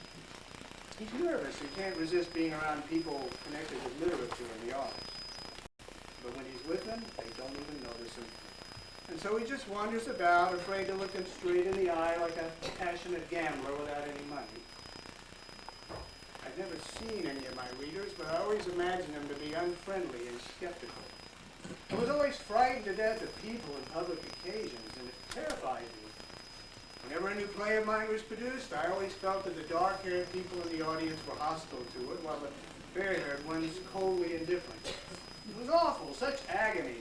He's nervous and can't resist being around people connected with literature and the arts. But when he's with them, they don't even notice him. And so he just wanders about, afraid to look them straight in the eye like a passionate gambler without any money. I've never seen any of my readers, but I always imagined them to be unfriendly and skeptical. I was always frightened to death of people in public occasions, and it terrified me. Whenever a new play of mine was produced, I always felt that the dark-haired people in the audience were hostile to it, while the fair-haired ones coldly indifferent. It was awful, such agony.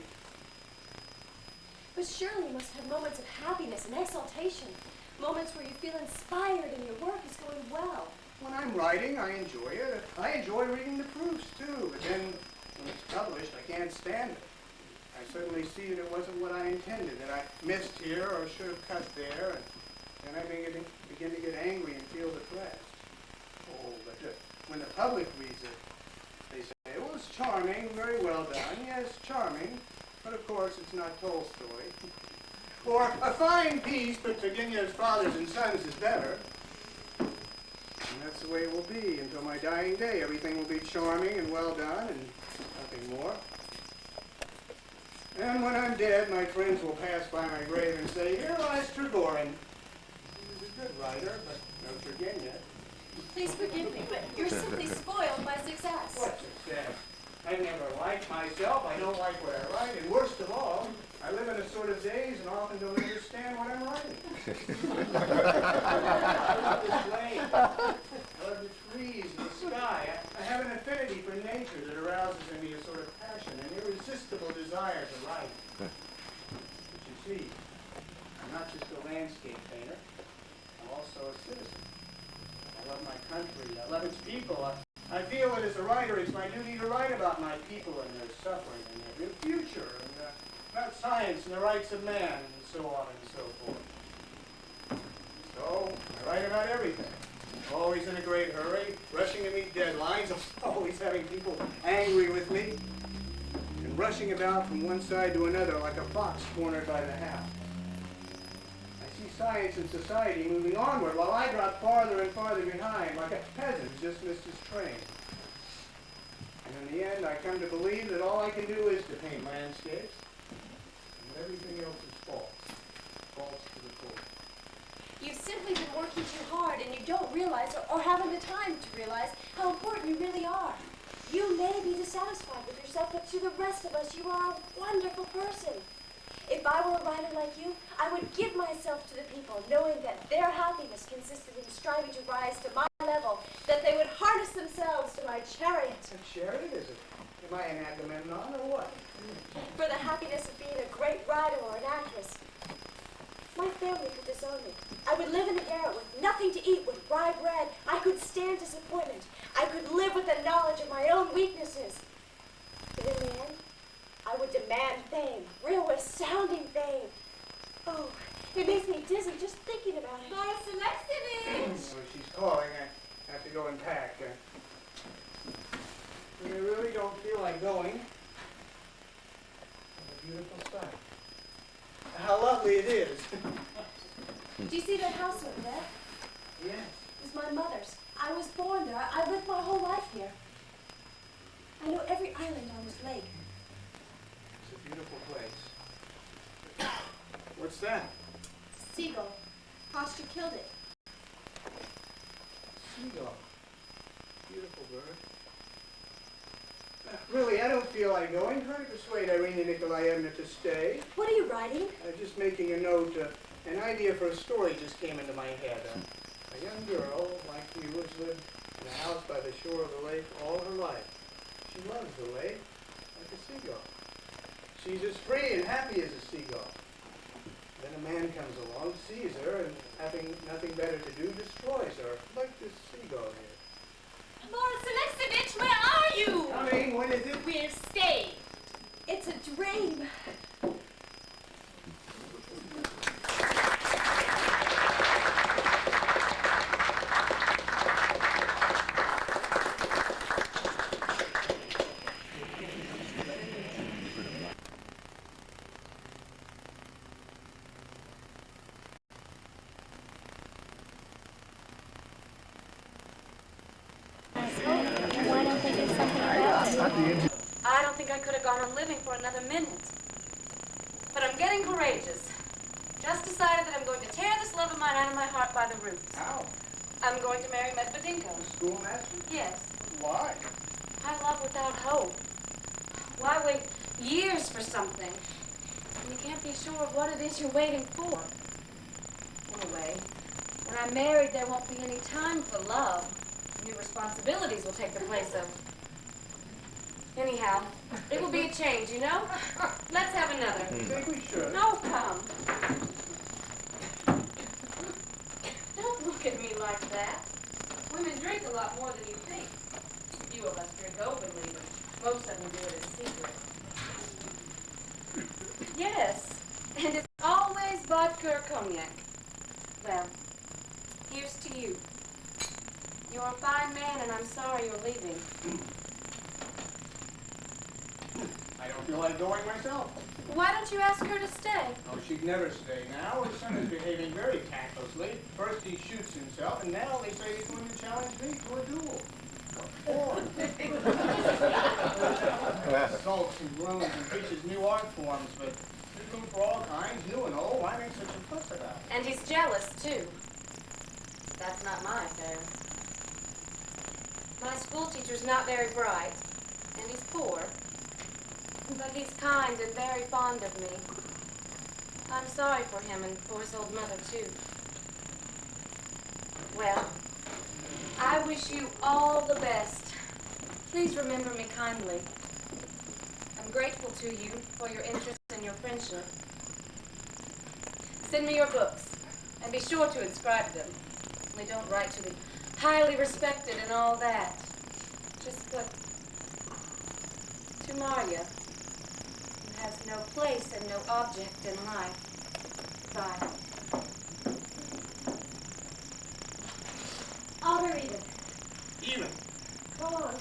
But surely you must have moments of happiness and exaltation, moments where you feel inspired and your work is going well. When I'm writing, I enjoy it. I enjoy reading the proofs, too, but then when it's published, I can't stand it. I suddenly see that it wasn't what I intended, that I missed here or should have cut there, and then I begin to get angry and feel depressed. Oh, but when the public reads it, they say, "It was charming, very well done. Yes, charming, but of course it's not Tolstoy." Or, "A fine piece, but Turgenev's Fathers and Sons is better." And that's the way it will be until my dying day. Everything will be charming and well done and nothing more. And when I'm dead, my friends will pass by my grave and say, "Here lies Trigorin. He was a good writer, but no Turgenev." Please forgive me, but you're simply spoiled by success. What success? I never like myself. I don't like what I write. And worst of all, I live in a sort of daze and often don't understand what I'm writing. I love this lake. I love the trees and the sky. I have an affinity for nature that arouses in me a sort of passion, an irresistible desire to write. But you see, I'm not just a landscape painter. I'm also a citizen. I love my country. I love its people. I feel that as a writer, it's my duty to write about my people and their suffering and their future, and about science and the rights of man, and so on and so forth. So, I write about everything. Always in a great hurry, rushing to meet deadlines, always having people angry with me, and rushing about from one side to another like a fox cornered by the hound. I see science and society moving onward while I drop farther and farther behind, like a peasant who just missed his train. And in the end, I come to believe that all I can do is to paint landscapes, and everything else is false. False to the core. You've simply been working too hard and you don't realize or haven't the time to realize how important you really are. You may be dissatisfied with yourself, but to the rest of us, you are a wonderful person. If I were a writer like you, I would give myself to the people, knowing that their happiness consisted in striving to rise to my level, that they would harness themselves to my chariot. A chariot, is it? Am I an Agamemnon or what? For the happiness of being a great writer or an actress. My family could disown me. I would live in a garret with nothing to eat, with rye bread. I could stand disappointment. I could live with the knowledge of my own weaknesses. But in the end, I would demand fame, real resounding fame. Oh, it makes me dizzy just thinking about it. Boris Alexeyevich! Oh, she's calling. I have to go and pack. I really don't feel like going. What a beautiful sight. How lovely it is. Do you see that house over there? Yes. It's my mother's. I was born there. I lived my whole life here. I know every island on this lake. It's a beautiful place. What's that? Seagull. Foster killed it. Seagull. Beautiful bird. Really, I don't feel like going. Try to persuade Irina Nikolaevna to stay. What are you writing? Just making a note. An idea for a story just came into my head. A young girl like you has lived in a house by the shore of the lake all her life. She loves the lake like a seagull. She's as free and happy as a seagull. Then a man comes along, sees her, and having nothing better to do, destroys her, like this seagull here. Boris Alexeyevich, where are you? Coming, when is it? We're staying. It's a dream. I don't think I could have gone on living for another minute. But I'm getting courageous. Just decided that I'm going to tear this love of mine out of my heart by the roots. How? I'm going to marry Medvedinko. Schoolmaster? Yes. Why? I love without hope. Why wait years for something? And you can't be sure of what it is you're waiting for. Anyway, when I'm married, there won't be any time for love. New responsibilities will take the place of... Anyhow, it will be a change, you know? Let's have another. I think we should. No, come. Don't look at me like that. Women drink a lot more than you think. Few of us drink openly, but most of them do it in secret. Yes, and it's always vodka or cognac. Well, here's to you. You're a fine man, and I'm sorry you're leaving. I don't feel like going myself. Why don't you ask her to stay? Oh, she'd never stay now. Her son is behaving very tactlessly. First he shoots himself, and now they say he's going to challenge me to a duel. What for? Sulks and groans and teaches new art forms, but there's room for all kinds, new and old. Why make such a fuss about it? And he's jealous, too. That's not my affair. My schoolteacher's not very bright, and he's poor. But he's kind and very fond of me. I'm sorry for him and for his old mother, too. Well, I wish you all the best. Please remember me kindly. I'm grateful to you for your interest and your friendship. Send me your books, and be sure to inscribe them. Only don't write to the highly respected and all that. Just put to Maria, who has no place and no object in life. Bye. I'll read it. Even. Come on.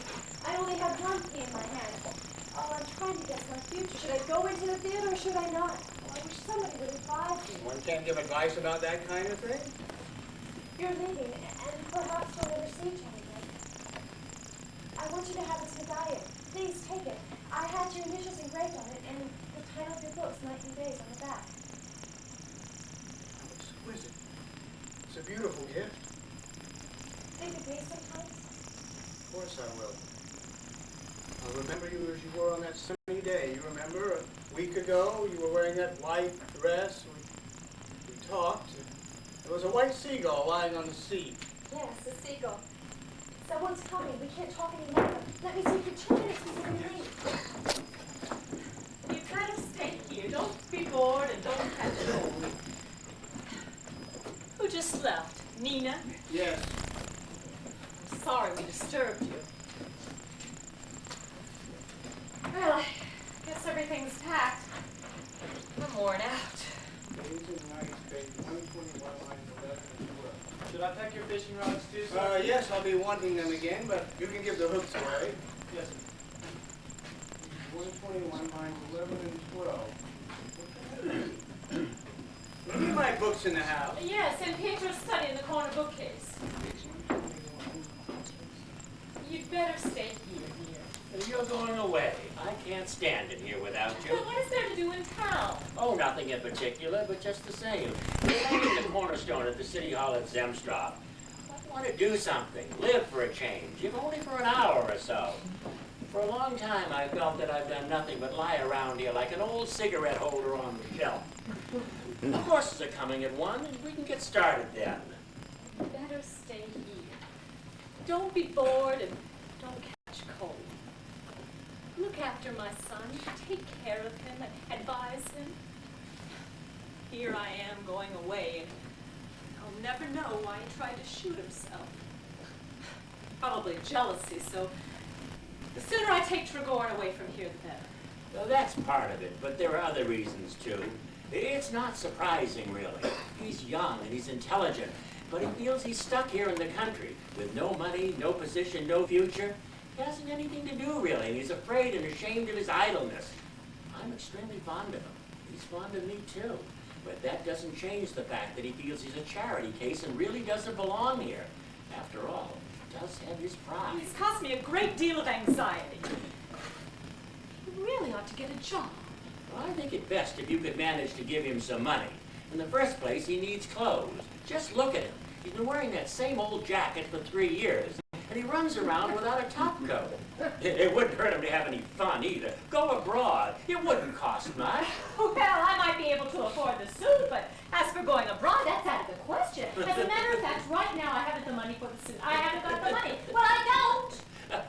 I only have one key in my hand. Oh, I'm trying to guess my future. Should I go into the theater or should I not? Oh, I wish somebody would advise me. One can't give advice about that kind of thing. You're leaving, and perhaps we'll never see each other again. I want you to have this medallion. Please take it. I had your initials engraved on it, and the title of your book's 19 Days on the back. How exquisite. It's a beautiful gift. Think of me sometimes? Of course I will. I'll remember you as you were on that sunny day. You remember a week ago you were wearing that white dress. We talked. There was a white seagull lying on the sea. Yes, a seagull. Someone's coming. We can't talk any longer. Let me see for 2 minutes before we leave. You better stay here. Don't be bored and don't catch cold. Who just left? Nina? Yes. I'm sorry we disturbed you. Well, I guess everything's packed. I'm worn out. Days and nights, page 121, lines 11 and 12. Should I pack your fishing rods too, sir? Yes, I'll be wanting them again, but you can give the hooks away. Yes, sir. 121, lines 11 and 12. Leave my books in the house. Yes, and Pedro's study in the corner bookcase. You'd better stay here, dear. You're going away. I can't stand it here without you. But what is there to do in town? Oh, nothing in particular, but just the same. We're hanging the cornerstone at the City Hall at Zemstrop. I want to do something, live for a change, if only for an hour or so. For a long time, I felt that I've done nothing but lie around here like an old cigarette holder on the shelf. The horses are coming at 1, and we can get started then. You better stay here. Don't be bored and don't catch cold. Look after my son. Take care of him and advise him. Here I am going away, and I'll never know why he tried to shoot himself. Probably jealousy, so the sooner I take Tregorn away from here, the better. Well, that's part of it, but there are other reasons, too. It's not surprising, really. He's young and he's intelligent, but he feels he's stuck here in the country with no money, no position, no future. He hasn't anything to do, really, and he's afraid and ashamed of his idleness. I'm extremely fond of him. He's fond of me, too. But that doesn't change the fact that he feels he's a charity case and really doesn't belong here. After all, he does have his pride. He's caused me a great deal of anxiety. You really ought to get a job. Well, I think it best if you could manage to give him some money. In the first place, he needs clothes. Just look at him. He's been wearing that same old jacket for 3 years, and he runs around without a top coat. It wouldn't hurt him to have any fun, either. Go abroad. It wouldn't cost much. Well, I might be able to afford the suit, but as for going abroad, that's out of the question. As a matter of fact, right now I haven't the money for the suit. I haven't got the money. Well, I don't.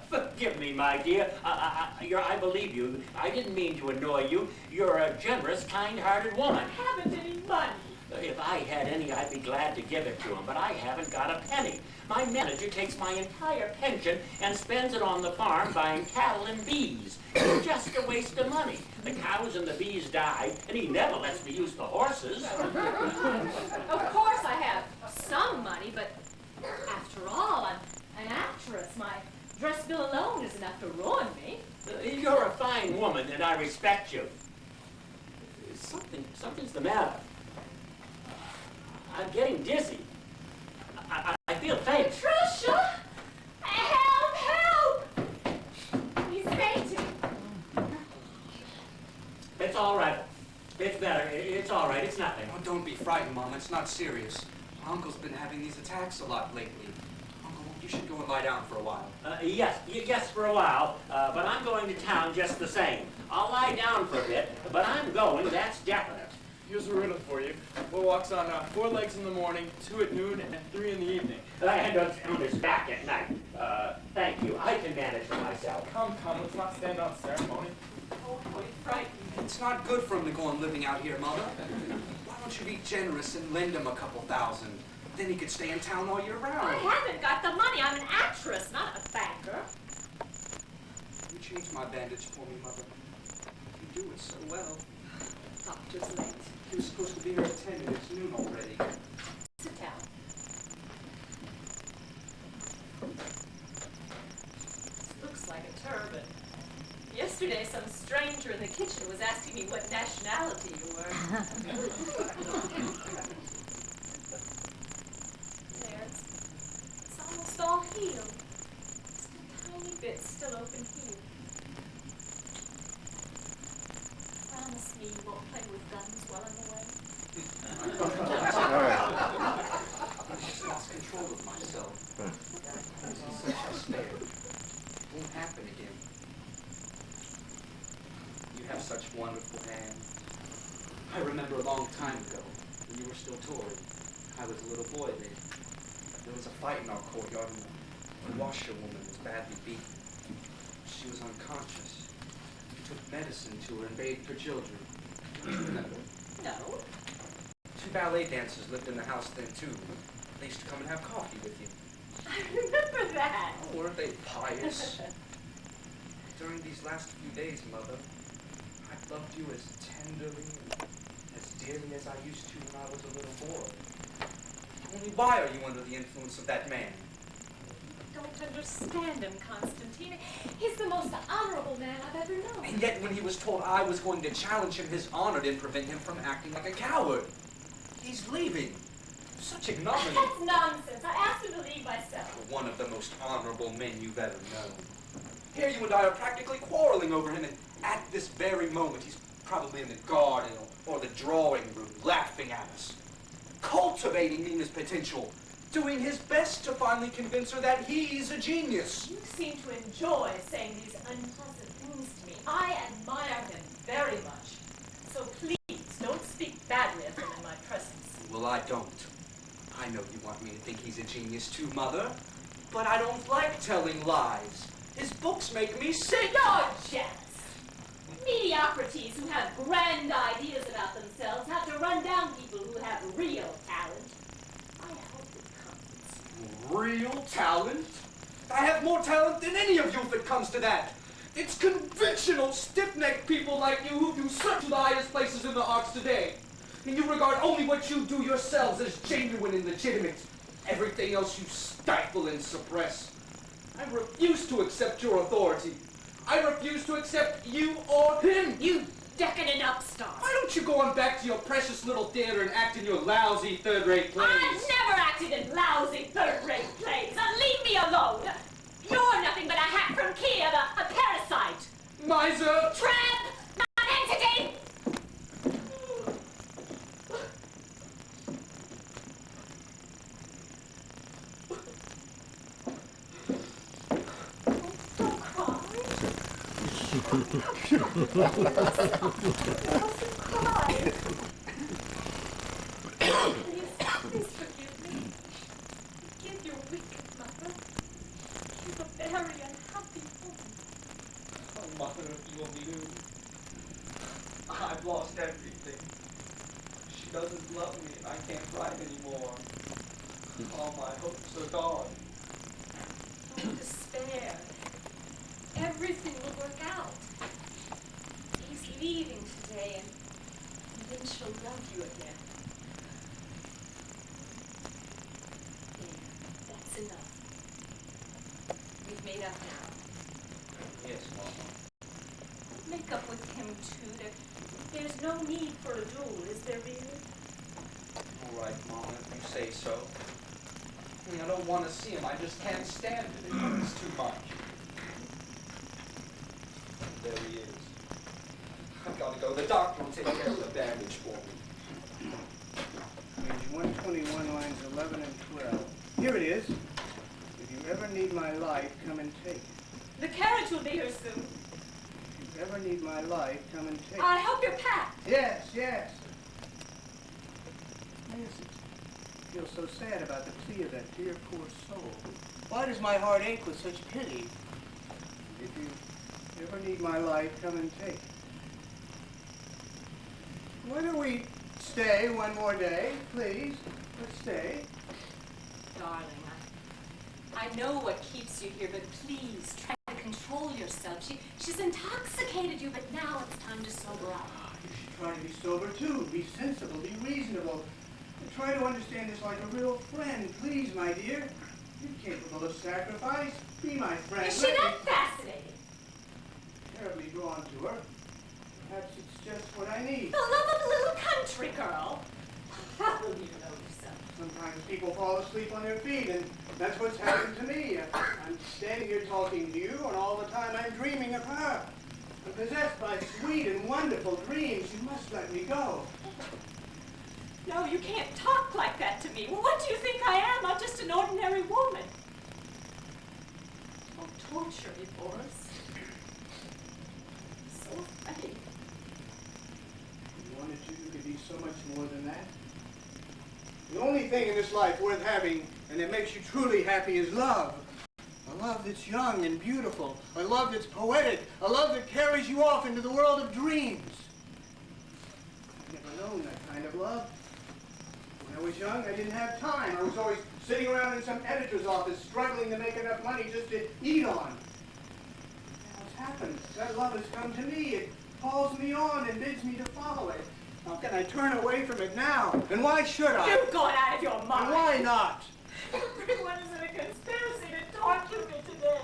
Forgive me, my dear. I believe you. I didn't mean to annoy you. You're a generous, kind-hearted woman. I haven't any money. If I had any, I'd be glad to give it to him, but I haven't got a penny. My manager takes my entire pension and spends it on the farm buying cattle and bees. It's just a waste of money. The cows and the bees die, and he never lets me use the horses. Of course I have some money, but after all, I'm an actress. My dress bill alone is enough to ruin me. You're a fine woman, and I respect you. Something's the matter. I'm getting dizzy. I feel faint. Patricia! Help! Help! He's fainting. It's all right. It's better. It's all right. It's nothing. Oh, don't be frightened, Mom. It's not serious. Uncle's been having these attacks a lot lately. Uncle, you should go and lie down for a while. Yes, for a while. But I'm going to town just the same. I'll lie down for a bit, but I'm going. That's definite. Here's a riddle for you. What walks on 4 legs in the morning, 2 at noon, and 3 in the evening? And on his back at night. Thank you. I can manage for myself. Come, let's not stand on ceremony. Oh, boy, frightened. It's not good for him to go on living out here, Mother. Why don't you be generous and lend him a couple thousand? Then he could stay in town all year round. I haven't got the money. I'm an actress, not a banker. You change my bandage for me, Mother. You do it so well. Doctor's late. He was supposed to be here at 10 and it's noon already. Sit down. This looks like a turban. Yesterday, some stranger in the kitchen was asking me what nationality you were. There, it's almost all healed. Just a tiny bit still open here. Promise me you won't play with guns while I'm away. I just lost control of myself. I was in such despair. It won't happen again. You have such wonderful hands. I remember a long time ago, when you were still touring. I was a little boy then. There was a fight in our courtyard and the washerwoman was badly beaten. She was unconscious. We took medicine to her and bathed her children. Do you remember? No. 2 ballet dancers lived in the house then too. They used to come and have coffee with you. I remember that. Oh, weren't they pious? During these last few days, Mother, I've loved you as tenderly and as dearly as I used to when I was a little boy. Only why are you under the influence of that man? I don't understand him, Constantine. He's the most honorable man I've ever known. And yet when he was told I was going to challenge him, his honor didn't prevent him from acting like a coward. He's leaving. Such ignominy. That's nonsense. I asked him to leave myself. One of the most honorable men you've ever known. Here you and I are practically quarreling over him, and at this very moment he's probably in the garden or the drawing room laughing at us. Cultivating Nina's potential. Doing his best to finally convince her that he's a genius. You seem to enjoy saying these unpleasant things to me. I admire him very much. So please, don't speak badly of him in my presence. Well, I don't. I know you want me to think he's a genius too, Mother. But I don't like telling lies. His books make me sick. You're jealous. Mediocrities who have grand ideas about themselves have to run down people who have real talent. I hope it comes. Real talent? I have more talent than any of you if it comes to that. It's conventional, stiff-necked people like you who do search to the highest places in the arts today. And you regard only what you do yourselves as genuine and legitimate. Everything else you stifle and suppress. I refuse to accept your authority. I refuse to accept you or him. You decadent upstart. Why don't you go on back to your precious little theater and act in your lousy third-rate plays? I've never acted in lousy third-rate plays. Now leave me alone. You're nothing but a hack from Kiev, a parasite. Miser! Tramp! Non-entity! Don't cry. Please forgive me. Forgive your wicked mother. She's a very unhappy woman. Oh, Mother, if you only knew. I've lost everything. She she doesn't love me and I can't write anymore. All my hopes are gone. Don't despair. Everything will work out. He's leaving today, and then she'll love you again. There, that's enough. We've made up now. Yes, Mama. Make up with him, too. There's no need for a duel, is there really? All right, Mama, if you say so. I mean, I don't want to see him. I just can't stand it. It hurts too much. There he is. I've got to go. The doctor will take care of the bandage for me. Page 121, lines 11 and 12. Here it is. If you ever need my life, come and take it. The carriage will be here soon. If you ever need my life, come and take it. I hope you're packed. Yes, yes. Nancy, I feel so sad about the plea of that dear poor soul. Why does my heart ache with such pity? If you ever need my life, come and take it. Why don't we stay one more day, please? Let's stay. Darling, I know what keeps you here, but please try to control yourself. She's intoxicated you, but now it's time to sober up. You should try to be sober, too. Be sensible. Be reasonable. And try to understand this like a real friend. Please, my dear. You're capable of sacrifice. Be my friend. Is she not fascinating? Terribly drawn to her. Perhaps it's just what I need. The love of a little country girl. How will you know yourself? Sometimes people fall asleep on their feet, and that's what's happened to me. I'm standing here talking to you, and all the time I'm dreaming of her. I'm possessed by sweet and wonderful dreams. You must let me go. No, you can't talk like that to me. Well, what do you think I am? I'm just an ordinary woman. Don't torture me, Boris. I'm so afraid. I wanted you to be so much more than that. The only thing in this life worth having and that makes you truly happy is love. A love that's young and beautiful. A love that's poetic. A love that carries you off into the world of dreams. I've never known that kind of love. When I was young, I didn't have time. I was always sitting around in some editor's office struggling to make enough money just to eat on. Now what's happened? That love has come to me. It calls me on and bids me to follow it. How can I turn away from it now? And why should I? You've gone out of your mind. And why not? Everyone is in a conspiracy to torture me today.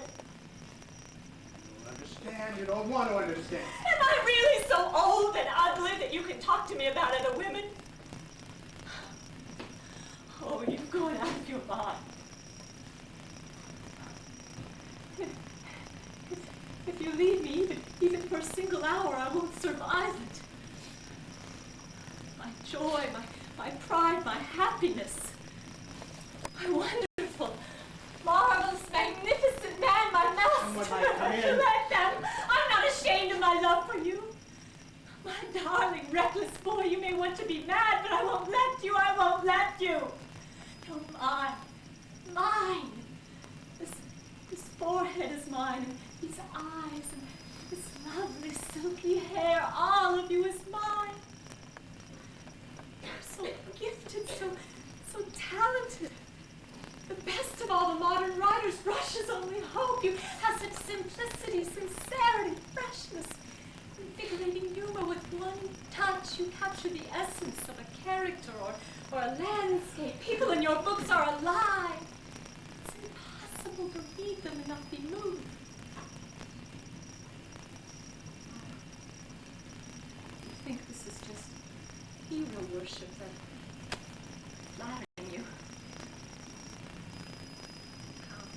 You don't understand. You don't want to understand. Am I really so old and ugly that you can talk to me about other women? Oh, you've gone out of your mind. If you leave me, even for a single hour, I won't survive it. My joy, my pride, my happiness. My wonderful, marvelous, magnificent man, my master. Someone might come in. Let them. I'm not ashamed of my love for you. My darling, reckless boy, you may want to be mad, but I won't let you. I won't let you. You're mine. Mine. This forehead is mine, and these eyes, and this lovely silky hair. All of you is mine. You're so gifted, so talented. The best of all the modern writers. Russia's only hope. You have such simplicity, sincerity, freshness, invigorating humor. With one touch, you capture the essence of a character or a landscape. People in your books are alive. It's impossible to read them and not be moved. I think this is just hero worship that flattering you. Come.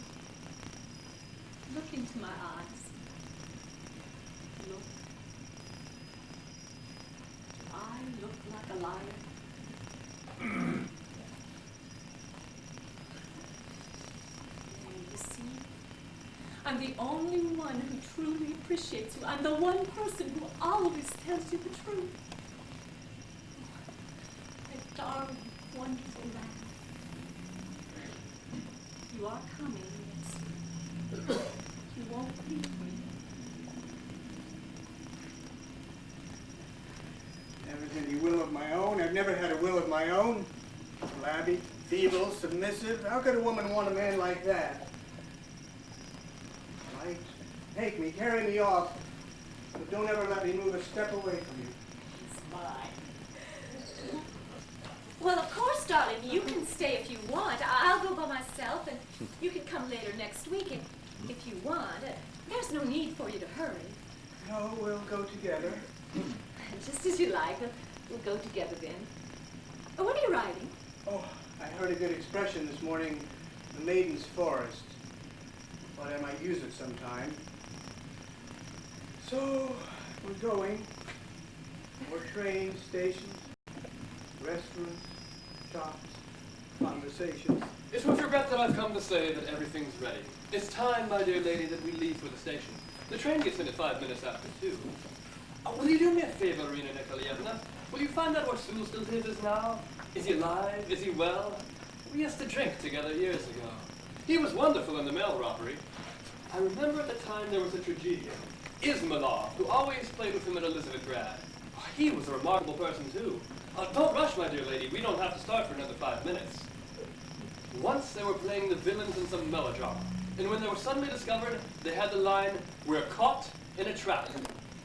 Look into my eyes. Look. Do I look like a liar? You see, I'm the only one who truly appreciates you. I'm the one person who always tells you the truth. My darling, wonderful lad. You are coming, yes. You won't leave me. Never had any will of my own. I've never had a will my own. Flabby, feeble, submissive. How could a woman want a man like that? Right? Take me, carry me off, but don't ever let me move a step away from you. He's mine. Well, of course, darling, you can stay if you want. I'll go by myself, and you can come later next week if you want. There's no need for you to hurry. No, we'll go together. Just as you like. We'll go together then. What are you writing? Oh, I heard a good expression this morning, the maiden's forest. Thought I might use it sometime. So, we're going. More trains, stations, restaurants, shops, conversations. It's with regret that I've come to say that everything's ready. It's time, my dear lady, that we leave for the station. The train gets in at 5 minutes after 2. Will you do me a favor, Irina Nikolaevna? Will you find out where Sulstiltiv is now? Is he alive? Is he well? We used to drink together years ago. He was wonderful in the mail robbery. I remember at the time there was a tragedian, Ismailov, who always played with him at Elizabethgrad. He was a remarkable person, too. Don't rush, my dear lady. We don't have to start for another 5 minutes. Once they were playing the villains in some melodrama, and when they were suddenly discovered, they had the line, "We're caught in a trap."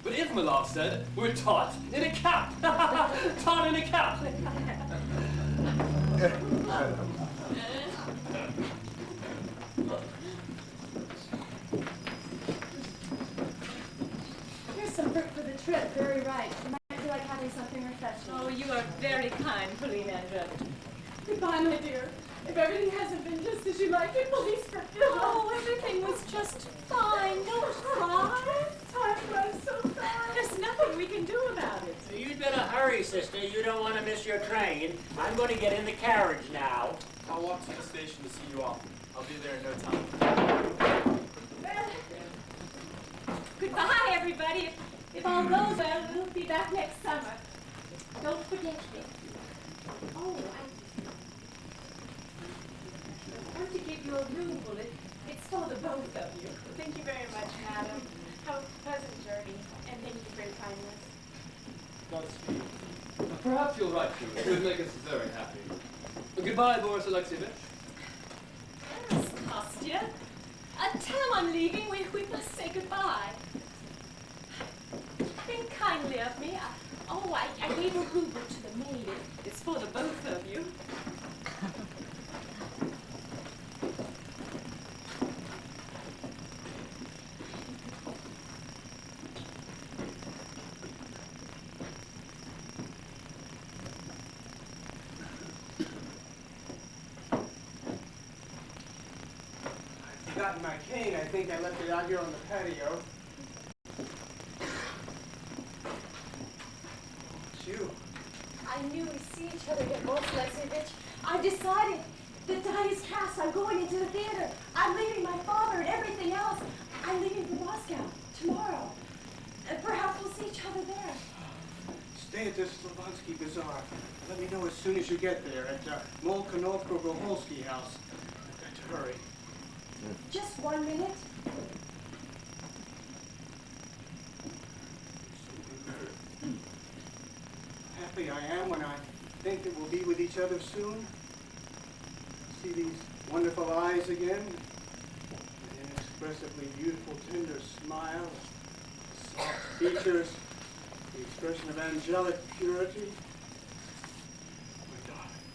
But Ismailov said, "We're taught in a cap." Taught in a cap. Here's some fruit for the trip. Very right. You might feel like having something refreshing. Oh, you are very kind, Pauline Andreevna. Goodbye, my dear. If everything hasn't been just as you like it, please forgive us. Oh, everything was just fine. Don't cry. Time runs so fast. There's nothing we can do about it. You'd better hurry, sister. You don't want to miss your train. I'm going to get in the carriage now. I'll walk to the station to see you off. I'll be there in no time. Goodbye, everybody. If all goes well, we'll be back next summer. Don't forget me. Oh, I want to give you a ruble. It's for the both of you. Thank you very much, madam. Have a pleasant journey, and thank you for your kindness. Godspeed. Perhaps you'll write to us. It would make us very happy. Goodbye, Boris Alexeyevich. Yes, Kostya. Tell him I'm leaving. We must say goodbye. Think kindly of me. I gave a ruble to the maid. It's for the both of you. I've forgotten my cane. I think I left it out here on the patio. It's you. I knew we'd see each other again, Boris Alexeyevich. I decided. The die is cast. I'm going into the theater. I'm leaving my father and everything else. I'm leaving for Moscow tomorrow. And perhaps we'll see each other there. Stay at the Slavansky Bazaar. Let me know as soon as you get there at Molkanovko-Boholsky house. I've got to hurry. Just 1 minute. Happy I am when I think that we'll be with each other soon. See these wonderful eyes again, the inexpressibly beautiful, tender smile, the soft features, the expression of angelic purity. My darling.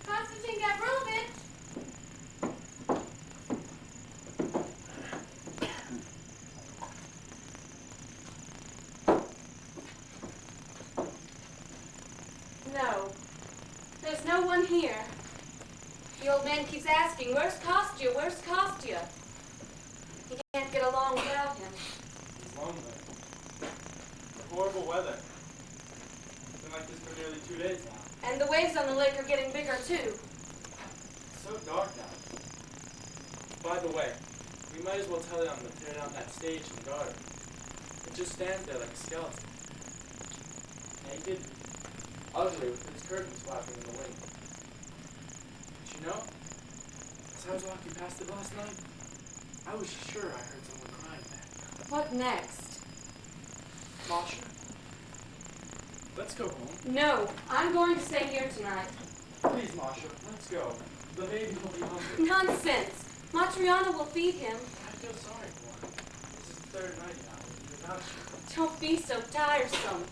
Constantine Gavrilovich! No. There's no one here. man keeps asking, where's Kostya? Where's Kostya? He can't get along without him. He's lonely. The horrible weather. It's been like this for nearly 2 days now. And the waves on the lake are getting bigger, too. It's so dark now. By the way, we might as well tell them to tear down that stage in the garden. It just stands there like a skeleton. Naked, ugly, with its curtains flapping in the wind. But you know, as I was walking past it last night, I was sure I heard someone crying there. What next? Masha, let's go home. No, I'm going to stay here tonight. Please, Masha, let's go. The baby will be hungry. Nonsense. Matriana will feed him. I feel sorry for him. This is the third night now without you. Don't be so tiresome.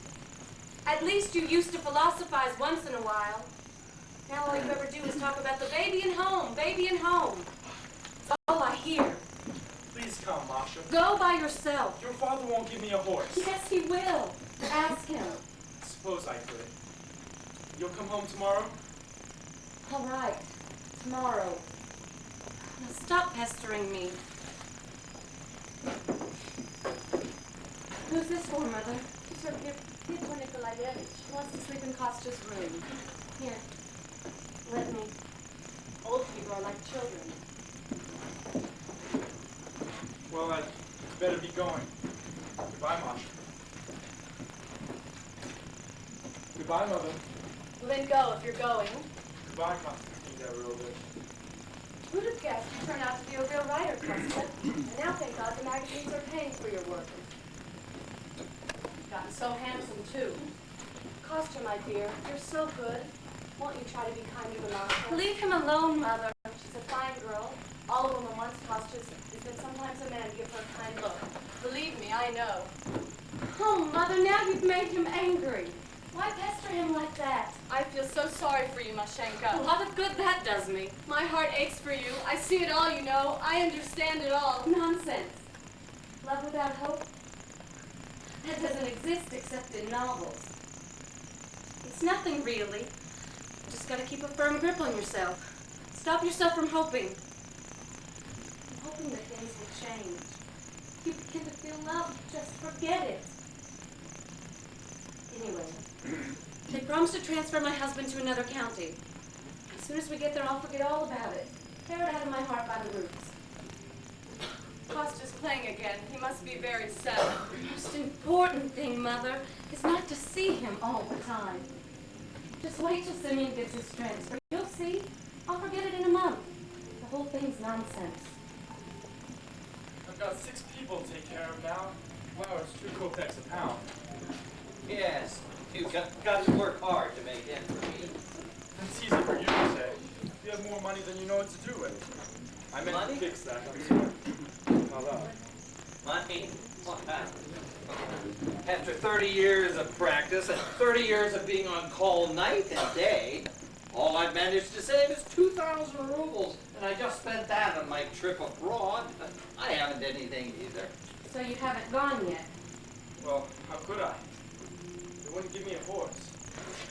At least you used to philosophize once in a while. Now all you ever do is talk about the baby and home, baby and home. That's all I hear. Please come, Masha. Go by yourself. Your father won't give me a horse. Yes, he will. Ask him. Suppose I could. You'll come home tomorrow? All right. Tomorrow. Now stop pestering me. Who's this for, Mother? Sir, Pietro Nikolaevich wants to sleep in Kostya's room. Here, let me. Old people are like children. Well, I'd better be going. Goodbye, Masha. Goodbye, Mother. Well, then go if you're going. Goodbye, Constantine Gavrilovich. Who'd have guessed you turned out to be a real writer, Kostya? And now, thank God, the magazines are paying for your work. You've gotten so handsome, too. Kostya, my dear, you're so good. Won't you try to be kind to Aloha? Leave him alone, Mother. She's a fine girl. All a woman wants Kostya's is that sometimes a man give her a kind look. Believe me, I know. Oh, Mother, now you've made him angry. Why pester him like that? I feel so sorry for you, Mashenka. A lot of good that does me. My heart aches for you. I see it all, you know. I understand it all. Nonsense. Love without hope? That doesn't exist except in novels. It's nothing really. Just gotta keep a firm grip on yourself. Stop yourself from hoping. I'm hoping that things will change. If you begin to feel love, just forget it. Anyway, they promised to transfer my husband to another county. As soon as we get there, I'll forget all about it. Tear it out of my heart by the roots. Kostya's playing again. He must be very sad. The most important thing, Mother, is not to see him all the time. Just wait till Simeon gets his transfer. You'll see. I'll forget it in a month. The whole thing's nonsense. I've got 6 people to take care of now. Flour's 2 kopecks a pound. Yes, you've got to work hard to make ends meet. It's easy for you to say. You have more money than you know what to do with. I meant Money? to fix that, I'm sorry. Hello. Money? After 30 years of practice and 30 years of being on call night and day, all I've managed to save is 2,000 rubles, and I just spent that on my trip abroad. I haven't done anything either. So you haven't gone yet. Well, how could I? They wouldn't give me a horse.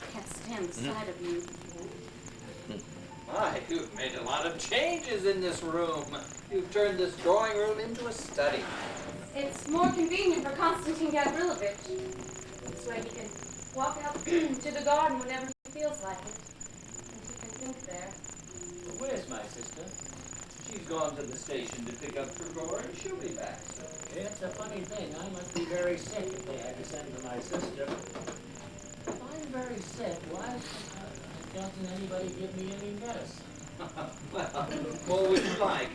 I can't stand the sight of you. My, you've made a lot of changes in this room. You've turned this drawing room into a study. It's more convenient for Konstantin Gavrilovich. This way he can walk out to the garden whenever he feels like it. And he can think there. Well, where's my sister? She's gone to the station to pick up Trigor, and she'll be back soon. It's a funny thing. I must be very sick if they had to send for my sister. If I'm very sick, why doesn't anybody give me any medicine? Well, what would you like?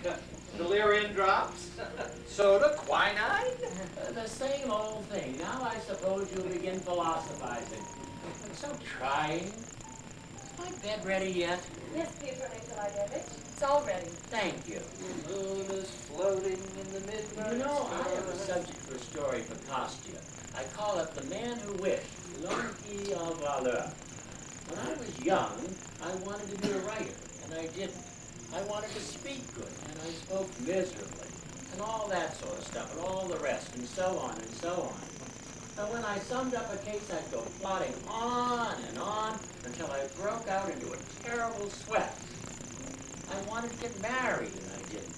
Delirium drops? Soda? Quinine? The same old thing. Now I suppose you'll begin philosophizing. I'm so trying. Is my bed ready yet? Yes, Pietro Nikolaevich. It's all ready. Thank you. The moon is floating in the midnight. You know, I have a subject for a story for Kostya. I call it The Man Who Wished, L'Homme qui en valeur. When I was young, I wanted to be a writer, and I didn't. I wanted to speak good, and I spoke miserably, and all that sort of stuff, and all the rest, and so on and so on. But when I summed up a case, I'd go plodding on and on until I broke out into a terrible sweat. I wanted to get married, and I didn't.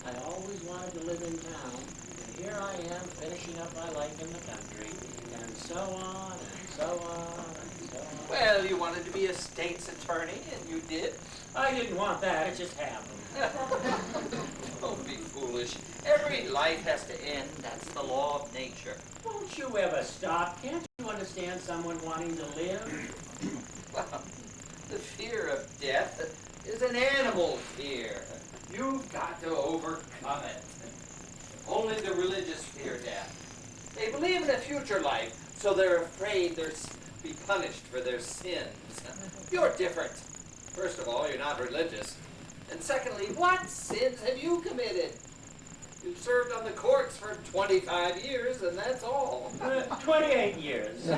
I always wanted to live in town, and here I am finishing up my life in the country, and so on, and so on, and so on. Well, you wanted to be a state's attorney, and you did. I didn't want that, it just happened. Don't be foolish. Every life has to end. That's the law of nature. Won't you ever stop? Can't you understand someone wanting to live? Well, the fear of death is an animal fear. You've got to overcome it. Only the religious fear death. They believe in a future life, so they're afraid they'll be punished for their sins. You're different. First of all, you're not religious. And secondly, what sins have you committed? You've served on the courts for 25 years, and that's all. 28 years.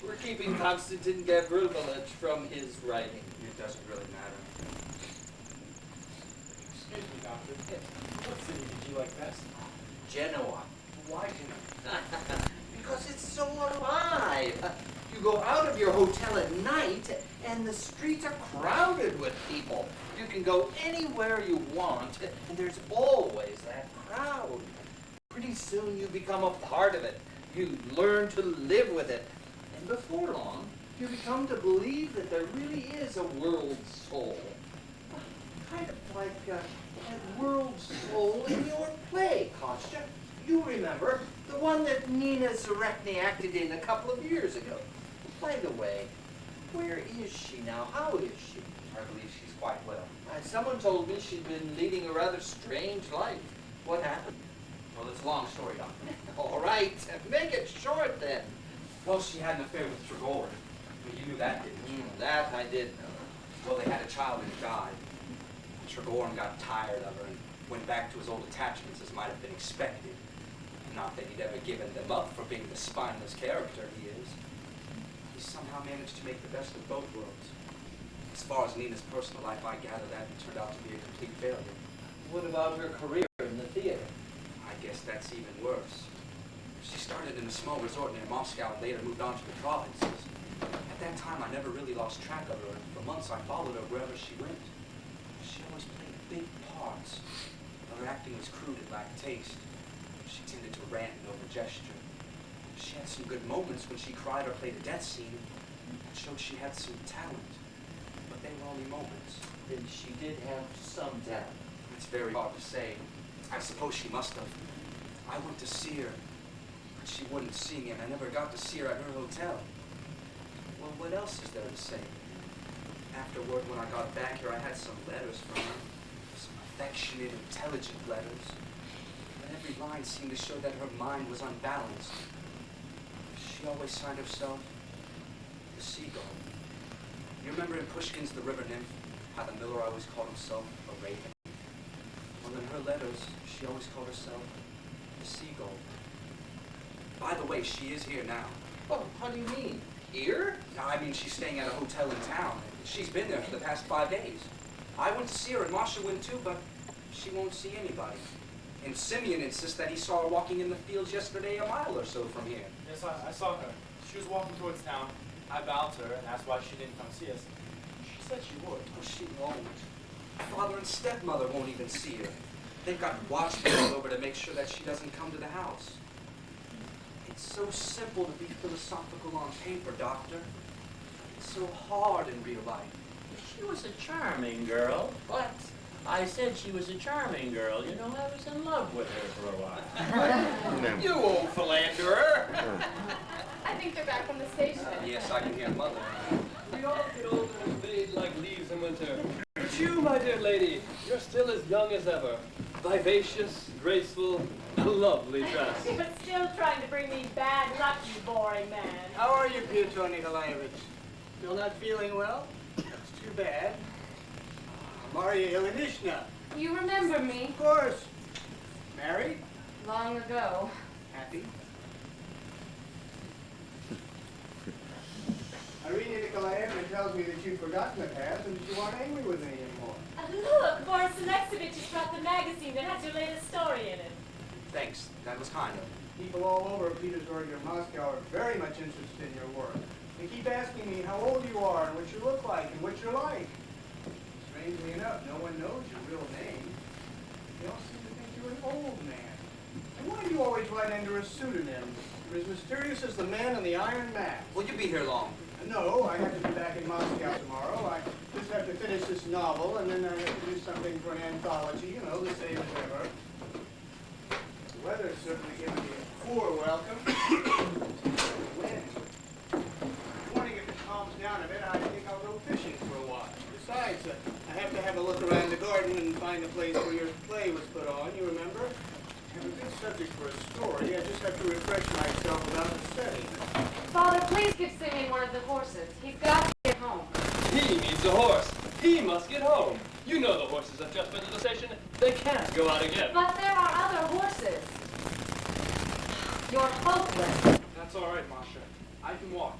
We're keeping Konstantin Gavrilovich from his writing. It doesn't really matter. Excuse me, Doctor. What city did you like best? Genoa. Why Genoa? Because it's so alive. You go out of your hotel at night, and the streets are crowded with people. You can go anywhere you want, and there's always that crowd. Pretty soon you become a part of it. You learn to live with it. And before long, you become to believe that there really is a world soul. Kind of like that world soul in your play, Kostya. You remember, the one that Nina Zarekny acted in a couple of years ago. By the way, where is she now? How is she? I believe she's quite well. Someone told me she'd been leading a rather strange life. What happened? Well, it's a long story, Doctor. All right, make it short then. Well, she had an affair with Tregor. You knew that, didn't you? That I did know. Well, they had a child and it died. Tregor got tired of her and went back to his old attachments, as might have been expected. Not that he'd ever given them up for being the spineless character he is. He somehow managed to make the best of both worlds. As far as Nina's personal life, I gather that it turned out to be a complete failure. What about her career in the theater? I guess that's even worse. She started in a small resort near Moscow and later moved on to the provinces. At that time, I never really lost track of her, and for months I followed her wherever she went. She always played big parts. Her acting was crude and lacked taste. She tended to rant and over-gesture. She had some good moments when she cried or played a death scene. It showed she had some talent, but they were only moments. Then she did have some talent. It's very hard to say. I suppose she must have. I went to see her, but she wouldn't see me, and I never got to see her at her hotel. Well, what else is there to say? Afterward, when I got back here, I had some letters from her. Some affectionate, intelligent letters. But every line seemed to show that her mind was unbalanced. She always signed herself the Seagull. You remember in Pushkin's The River Nymph, how the miller always called himself a raven? Well, in her letters, she always called herself the Seagull. By the way, she is here now. Oh, how do you mean? Here? No, I mean, she's staying at a hotel in town. She's been there for the past 5 days. I went to see her, and Masha went too, but she won't see anybody. And Simeon insists that he saw her walking in the fields yesterday a mile or so from here. Yes, I saw her. She was walking towards town. I bowed to her and asked why she didn't come see us. She said she would. Oh, she won't. Father and stepmother won't even see her. They've got watchmen all over to make sure that she doesn't come to the house. It's so simple to be philosophical on paper, Doctor. It's so hard in real life. She was a charming girl. What? I said she was a charming girl. You know, I was in love with her for a while. You old philanderer. I think they're back from the station. Yes, I can hear Mother. We all get older and fade like leaves in winter. But you, my dear lady, you're still as young as ever. Vivacious, graceful, lovely dressed. You're still trying to bring me bad luck, you boring man. How are you, Pyotr Nikolaevich? Still not feeling well? That's too bad. Maria Ilinishna. You remember me? Of course. Married? Long ago. Happy? Irina Nikolaevna tells me that you've forgotten the past and that you aren't angry with me anymore. Look, Boris Alexeyevich has brought the magazine that has your latest story in it. Thanks. That was kind of. People all over Petersburg and Moscow are very much interested in your work. They keep asking me how old you are and what you look like and what you're like. Strangely enough, no one knows your real name. They all seem to think you're an old man. And why do you always write under a pseudonym? You're as mysterious as the man in the Iron Mask. Will you be here long? No, I have to be back in Moscow tomorrow. I just have to finish this novel, and then I have to do something for an anthology, the same as ever. The weather's certainly given me a poor welcome. The wind. Morning, if it calms down a bit, I think I'll go fishing for a while. Besides, I have to have a look around the garden and find the place where your play was put on, you remember? I have a good subject for a story. I just have to refresh myself about the setting. Father, please give Simeon one of the horses. He's got to get home. He needs a horse. He must get home. You know the horses have just been to the station. They can't go out again. But there are other horses. You're hopeless. That's all right, Masha. I can walk.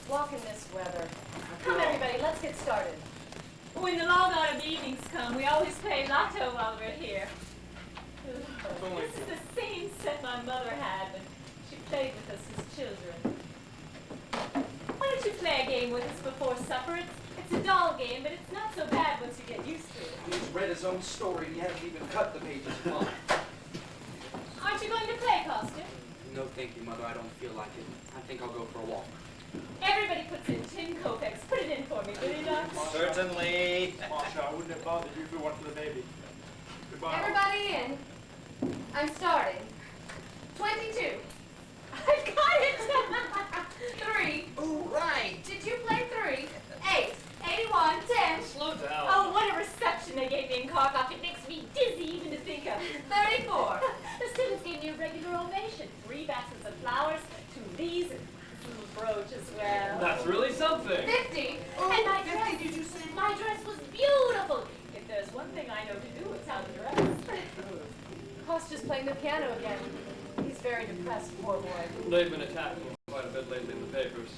Walk in this weather. After Come, all- everybody, let's get started. When the long autumn evenings come, we always play lotto while we're here. only This is the same set my mother had when she played with us as children. Why don't you play a game with us before supper? It's a dull game, but it's not so bad once you get used to it. He's read his own story and he hasn't even cut the pages of mine. Aren't you going to play, Costa? No, thank you, Mother. I don't feel like it. I think I'll go for a walk. Everybody puts in 10 kopecks. Put it in for me, will you, Doc? Certainly. Masha, I wouldn't have bothered you if it weren't for the baby. Goodbye. Everybody in. I'm starting. 22. I've got it! 3. Ooh, right. Did you play 3? 8. 81. 10. Slow down. Oh, what a reception they gave me in Kharkov. It makes me dizzy even to think of it. 34. The students gave me a regular ovation. 3 baskets of flowers, 2 leaves, and a little brooch as well. That's really something. 50. And my 50, dress, did you say? my dress was beautiful. If there's one thing I know to do, it's how to dress. Kostya's playing the piano again. He's very depressed, poor boy. They've been attacking him quite a bit lately in the papers.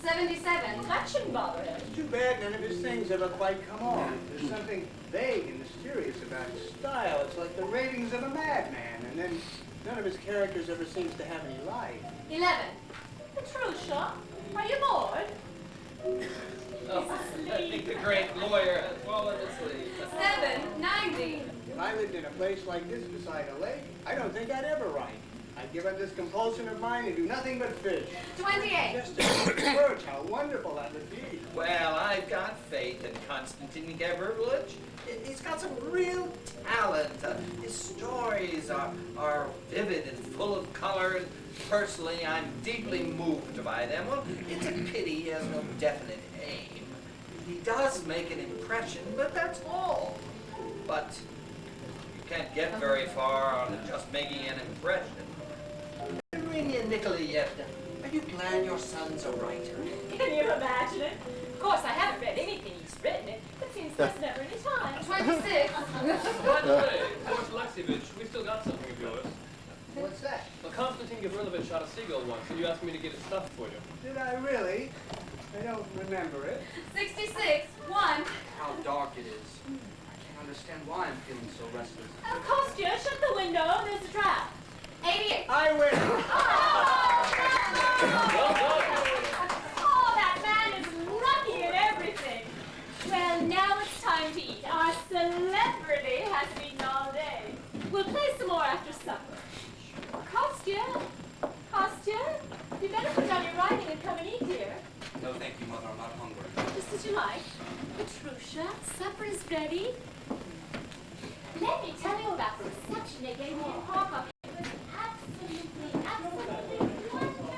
77. That shouldn't bother him. It's too bad none of his things ever quite come off. There's something vague and mysterious about his style. It's like the ravings of a madman, and then none of his characters ever seems to have any life. 11. Patricia, are you bored? Oh, I think the great lawyer has fallen asleep. 7. 90. If I lived in a place like this beside a lake, I don't think I'd ever write. I'd give up this compulsion of mine and do nothing but fish. 28. Just a perch, how wonderful that would be. Well, I've got faith in Konstantin Gavrilovich. He's got some real talent. His stories are vivid and full of color. Personally, I'm deeply moved by them. Well, it's a pity he has no definite aim. He does make an impression, but that's all. But you can't get very far on just making an impression. Irina Nikolaevna, are you glad your son's a writer? Can you imagine it? Of course, I haven't read anything he's written. It seems there's never any time. 26. By the way, George Alexievich, we still got something of yours. What's that? Well, Konstantin Gavrilovich shot a seagull once, and you asked me to get it stuffed for you. Did I really? I don't remember it. 66. 1. How dark it is. I can't understand why I'm feeling so restless. Kostya, shut the window. There's a trap. 88. I win! Well done. Oh, that man is lucky in everything. Well, now it's time to eat. Our celebrity has eaten all day. We'll play some more after supper. Kostya, you better put down your writing and come and eat, dear. No, thank you, Mother. I'm not hungry. Just as you like. Patricia, supper is ready. Let me tell you about the reception they gave me in Kharkov. It was absolutely wonderful.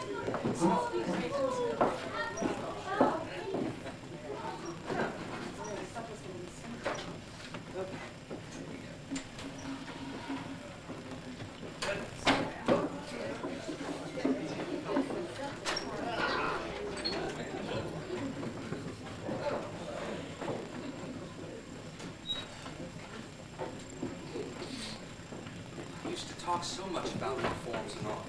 I used to talk so much about reforms and art.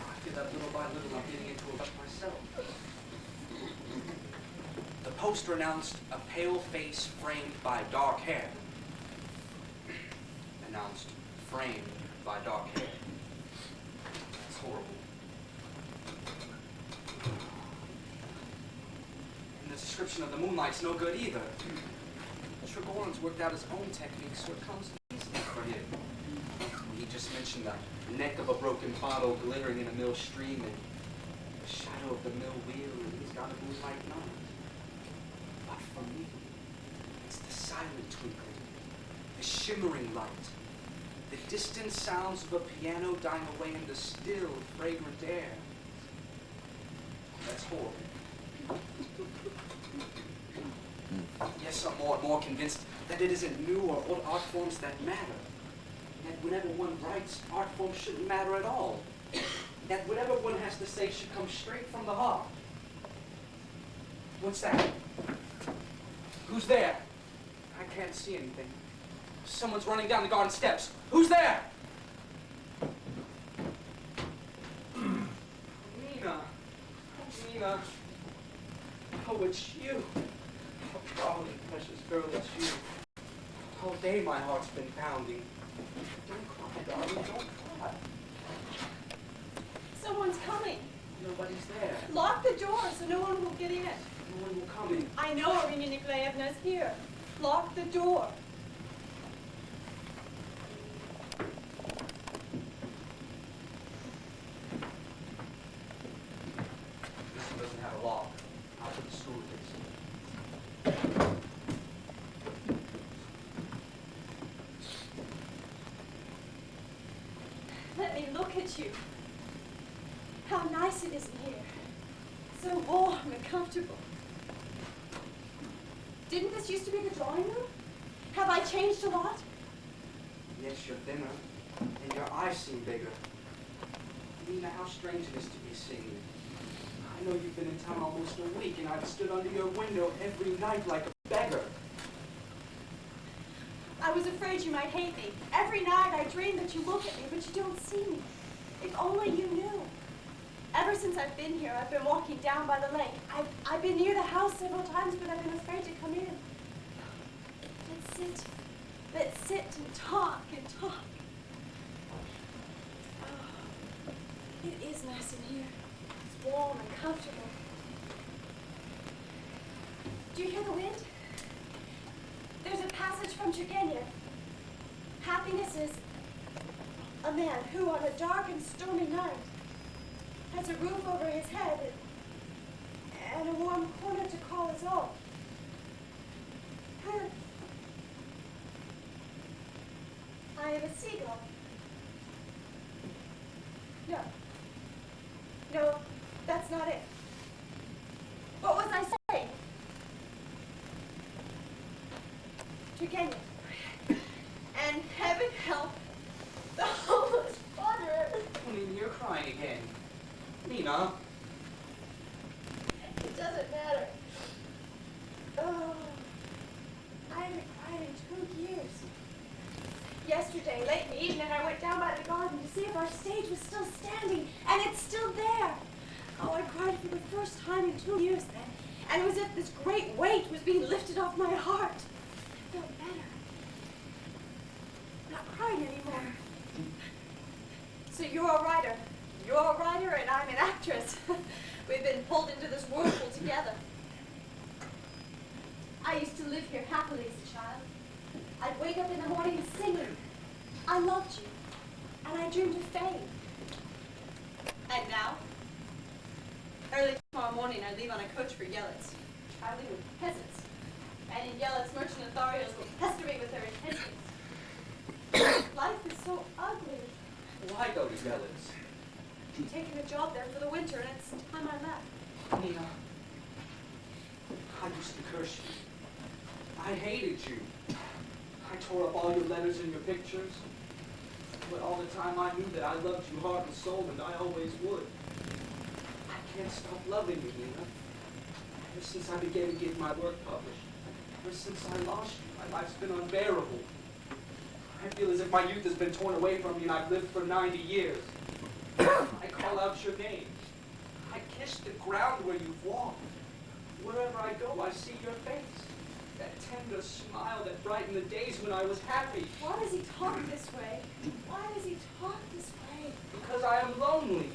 I feel that little by little I'm getting into a rut myself. The poster announced a pale face framed by dark hair. Announced framed by dark hair. That's horrible. In the description of the moonlight's no good either. Trigorin's worked out his own technique so it comes easily for him. He just mentioned the neck of a broken bottle glittering in a mill stream and the shadow of the mill wheel, and he's got a moonlight night. But for me, it's the silent twinkling, the shimmering light, the distant sounds of a piano dying away in the still, fragrant air. That's horrible. Yes, I'm more and more convinced that it isn't new or old art forms that matter. That whenever one writes, art forms shouldn't matter at all. That whatever one has to say should come straight from the heart. What's that? Who's there? I can't see anything. Someone's running down the garden steps. Who's there? Nina. Nina. Oh, it's you. Oh, darling, precious girl, it's you. All day my heart's been pounding. Don't cry, darling, don't cry. Someone's coming. Nobody's there. Lock the door so no one will get in. No one will come in. I know Irina Nikolaevna's here. Lock the door. This one doesn't have a lock. I'll put the screw with it. Let me look at you. How nice it is in here. So warm and comfortable. Didn't this used to be the drawing room? Have I changed a lot? Yes, you're thinner, and your eyes seem bigger. Nina, how strange it is to be seeing you. I know you've been in town almost a week, and I've stood under your window every night like a beggar. I was afraid you might hate me. Every night I dream that you look at me, but you don't see me. If only you knew. Ever since I've been here, I've been walking down by the lake. I've been near the house several times, but I've been afraid to come in. Let's sit and talk and talk. Oh, it is nice in here. It's warm and comfortable. Do you hear the wind? There's a passage from Turgenev. Happiness is a man who, on a dark and stormy night, has a roof over his head and a warm corner to call his own. I am a seagull. No, that's not it. What was I saying? Turgenev. And heaven help the homeless wanderer. Nina, you're crying again. Nina. It doesn't matter. Oh, I haven't cried in 2 years. Yesterday, late in the evening, I went down by the garden to see if our stage was still standing, and it's still there. Oh, I cried for the first time in 2 years then, and it was as if this great weight was being lifted off my heart. I felt better. Not crying anymore. So you're a writer. You're a writer, and I'm an actress. We've been pulled into this whirlpool together. I used to live here happily as a child. I'd wake up in the morning singing. I loved you, and I dreamed of fame. And now, early tomorrow morning, I leave on a coach for Yelets, traveling with peasants. And in Yelets, merchant authorities will pester me with their intentions. Life is so ugly. Why go to Yelets? I'm taking a job there for the winter, and it's time I left. Nina, I used to curse you. I hated you. I tore up all your letters and your pictures. But all the time I knew that I loved you heart and soul, and I always would. I can't stop loving you, Nina. Ever since I began to get my work published, ever since I lost you, my life's been unbearable. I feel as if my youth has been torn away from me and I've lived for 90 years. I call out your name. I kiss the ground where you've walked. Wherever I go, I see your face. That tender smile that brightened the days when I was happy. Why does he talk this way? Why does he talk this way? Because I am lonely.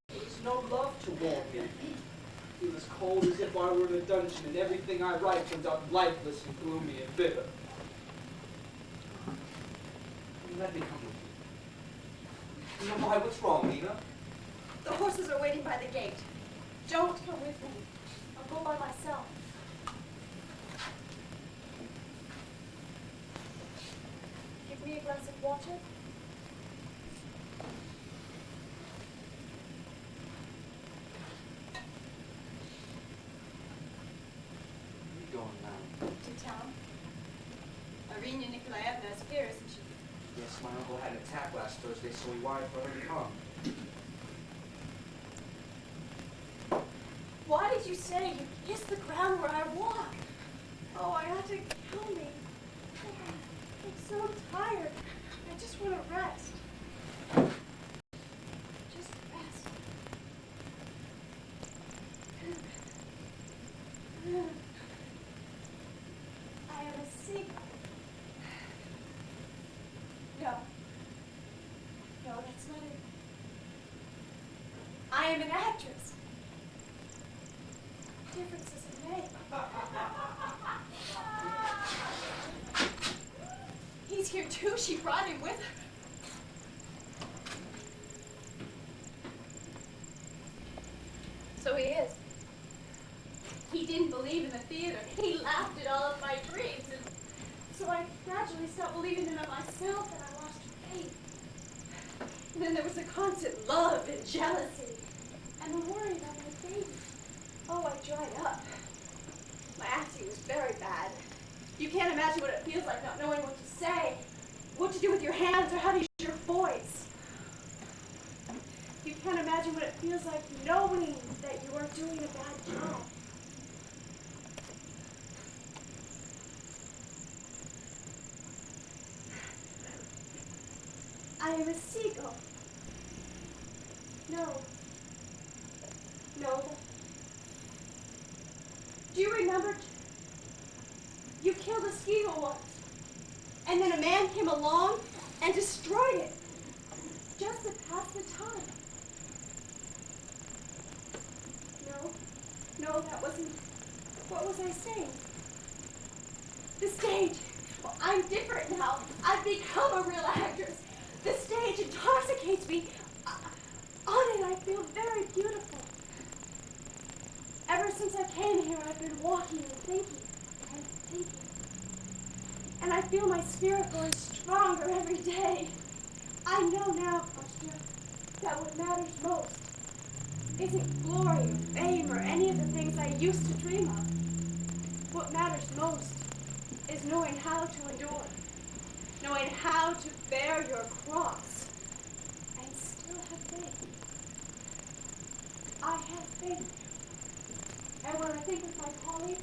There is no love to warm me. I feel as cold as if I were in a dungeon, and everything I write turns out lifeless and gloomy and bitter. Let me come with you. Nina, why? What's wrong, Nina? The horses are waiting by the gate. Don't come with me. I'll go by myself. Give me a glass of water. Where are you going now? To town. Irina Nikolaevna is here, isn't she? Yes, my uncle had an attack last Thursday, so he wired for her to come. Why did you say you kissed the ground where I walk? Oh, I had to kill me. I'm so tired. I just want to rest. Just rest. I am a seagull. No. No, that's not it. I am an actress. Difference doesn't make. He's here too. She brought him with her. So he is. He didn't believe in the theater. He laughed at all of my dreams. And so I gradually stopped believing in it myself, and I lost faith. And then there was the constant love and jealousy. And the worry about my baby. Oh, I dried up. My acting was very bad. You can't imagine what it feels like not knowing what to say, what to do with your hands, or how to use your voice. You can't imagine what it feels like knowing that you are doing a bad job. I am a seagull. No. No. Do you remember? You killed a seagull once. And then a man came along and destroyed it. Just to pass the time. No, that wasn't. What was I saying? The stage. Well, I'm different now. I've become a real actress. The stage intoxicates me. On it, I feel very beautiful. Ever since I came here, I've been walking and thinking and thinking. And I feel my spirit growing stronger every day. I know now, Kostya, that what matters most isn't glory or fame or any of the things I used to dream of. What matters most is knowing how to endure, knowing how to bear your cross, and still have faith. I have faith. And when I think of my calling,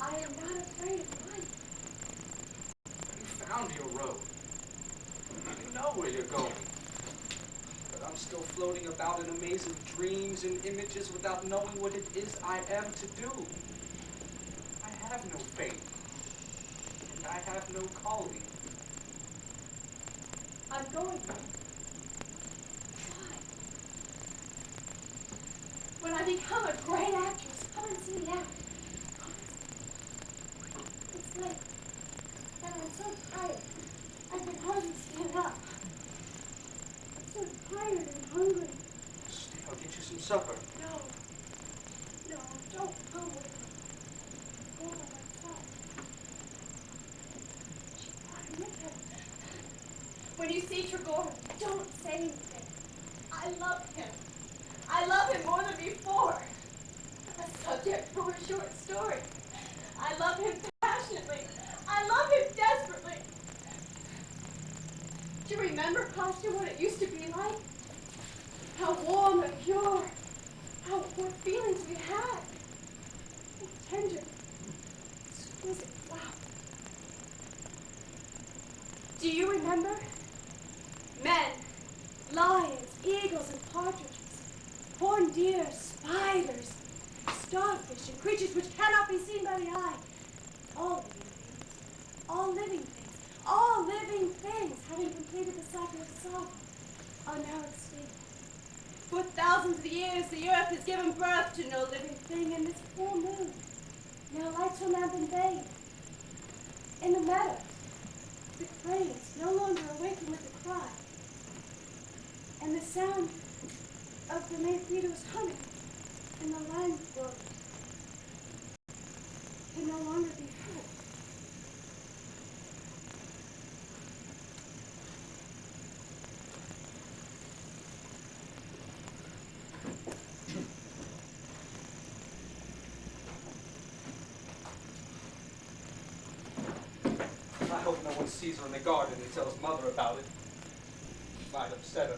I am not afraid of life. You found your road. You know where you're going. But I'm still floating about in a maze of dreams and images without knowing what it is I am to do. I have no faith. And I have no calling. I'm going there. Why? When I become a great actress, come and see me act. It's late. And I'm so tired. I can hardly stand up. I'm so tired and hungry. Stay, I'll get you some supper. No, don't come with me. Go by myself. She brought him with her. When you see Tregor, don't say anything. I love him. I love him more than before. A subject for a short story. I love him passionately. I love him desperately. Do you remember, Kostya, what it used to be like? How warm and pure. What feelings we had. What tender, exquisite flowers. Do you remember? Men, lions, eagles, and partridges, horned deer, spiders, starfish, and creatures which cannot be seen by the eye. All living things, having completed the cycle of sorrow, are now extinct. For thousands thousands of years, the earth has given birth to no living thing, and this full moon now lights her lamp in vain. In the meadows, the cranes no longer awaken with a cry, and the sound of the mosquitoes humming in the lime groves can no longer be heard. I hope no one sees her in the garden and tells Mother about it. Might upset her.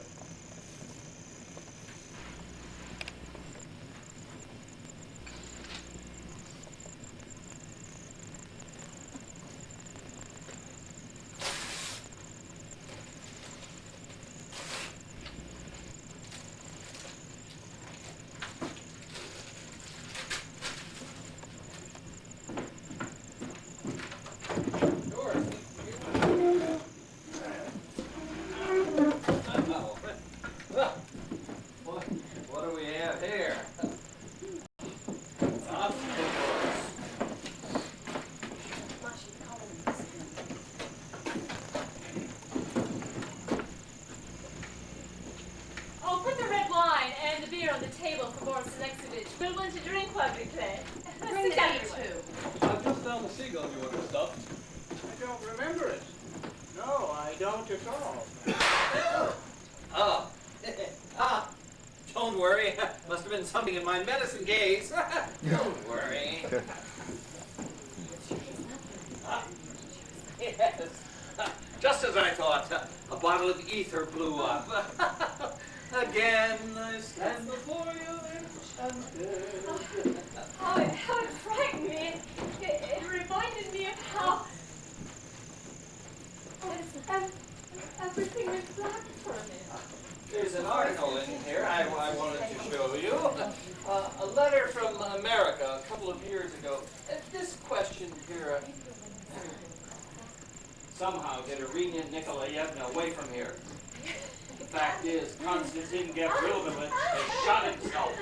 What do we have here? Oh, put the red wine and the beer on the table for Boris Alexeyevich. We'll want to drink while we play. Bring Sit the down, beer, everyone. too. I've just found the Seagull you ordered stuffed. I don't remember it. No, I don't at all. Oh. Ah. Don't worry. Must have been something in my medicine case. Don't worry. Yes. Just as I thought. A bottle of ether blew up. Again, I stand before you enchanted. How it frightened me. It reminded me of how everything was black for me. There's an article in here I wanted to show you. A letter from America a couple of years ago. This question here. Somehow get Irina Nikolaevna away from here. The fact is, Konstantin Gavrilovich has shot himself.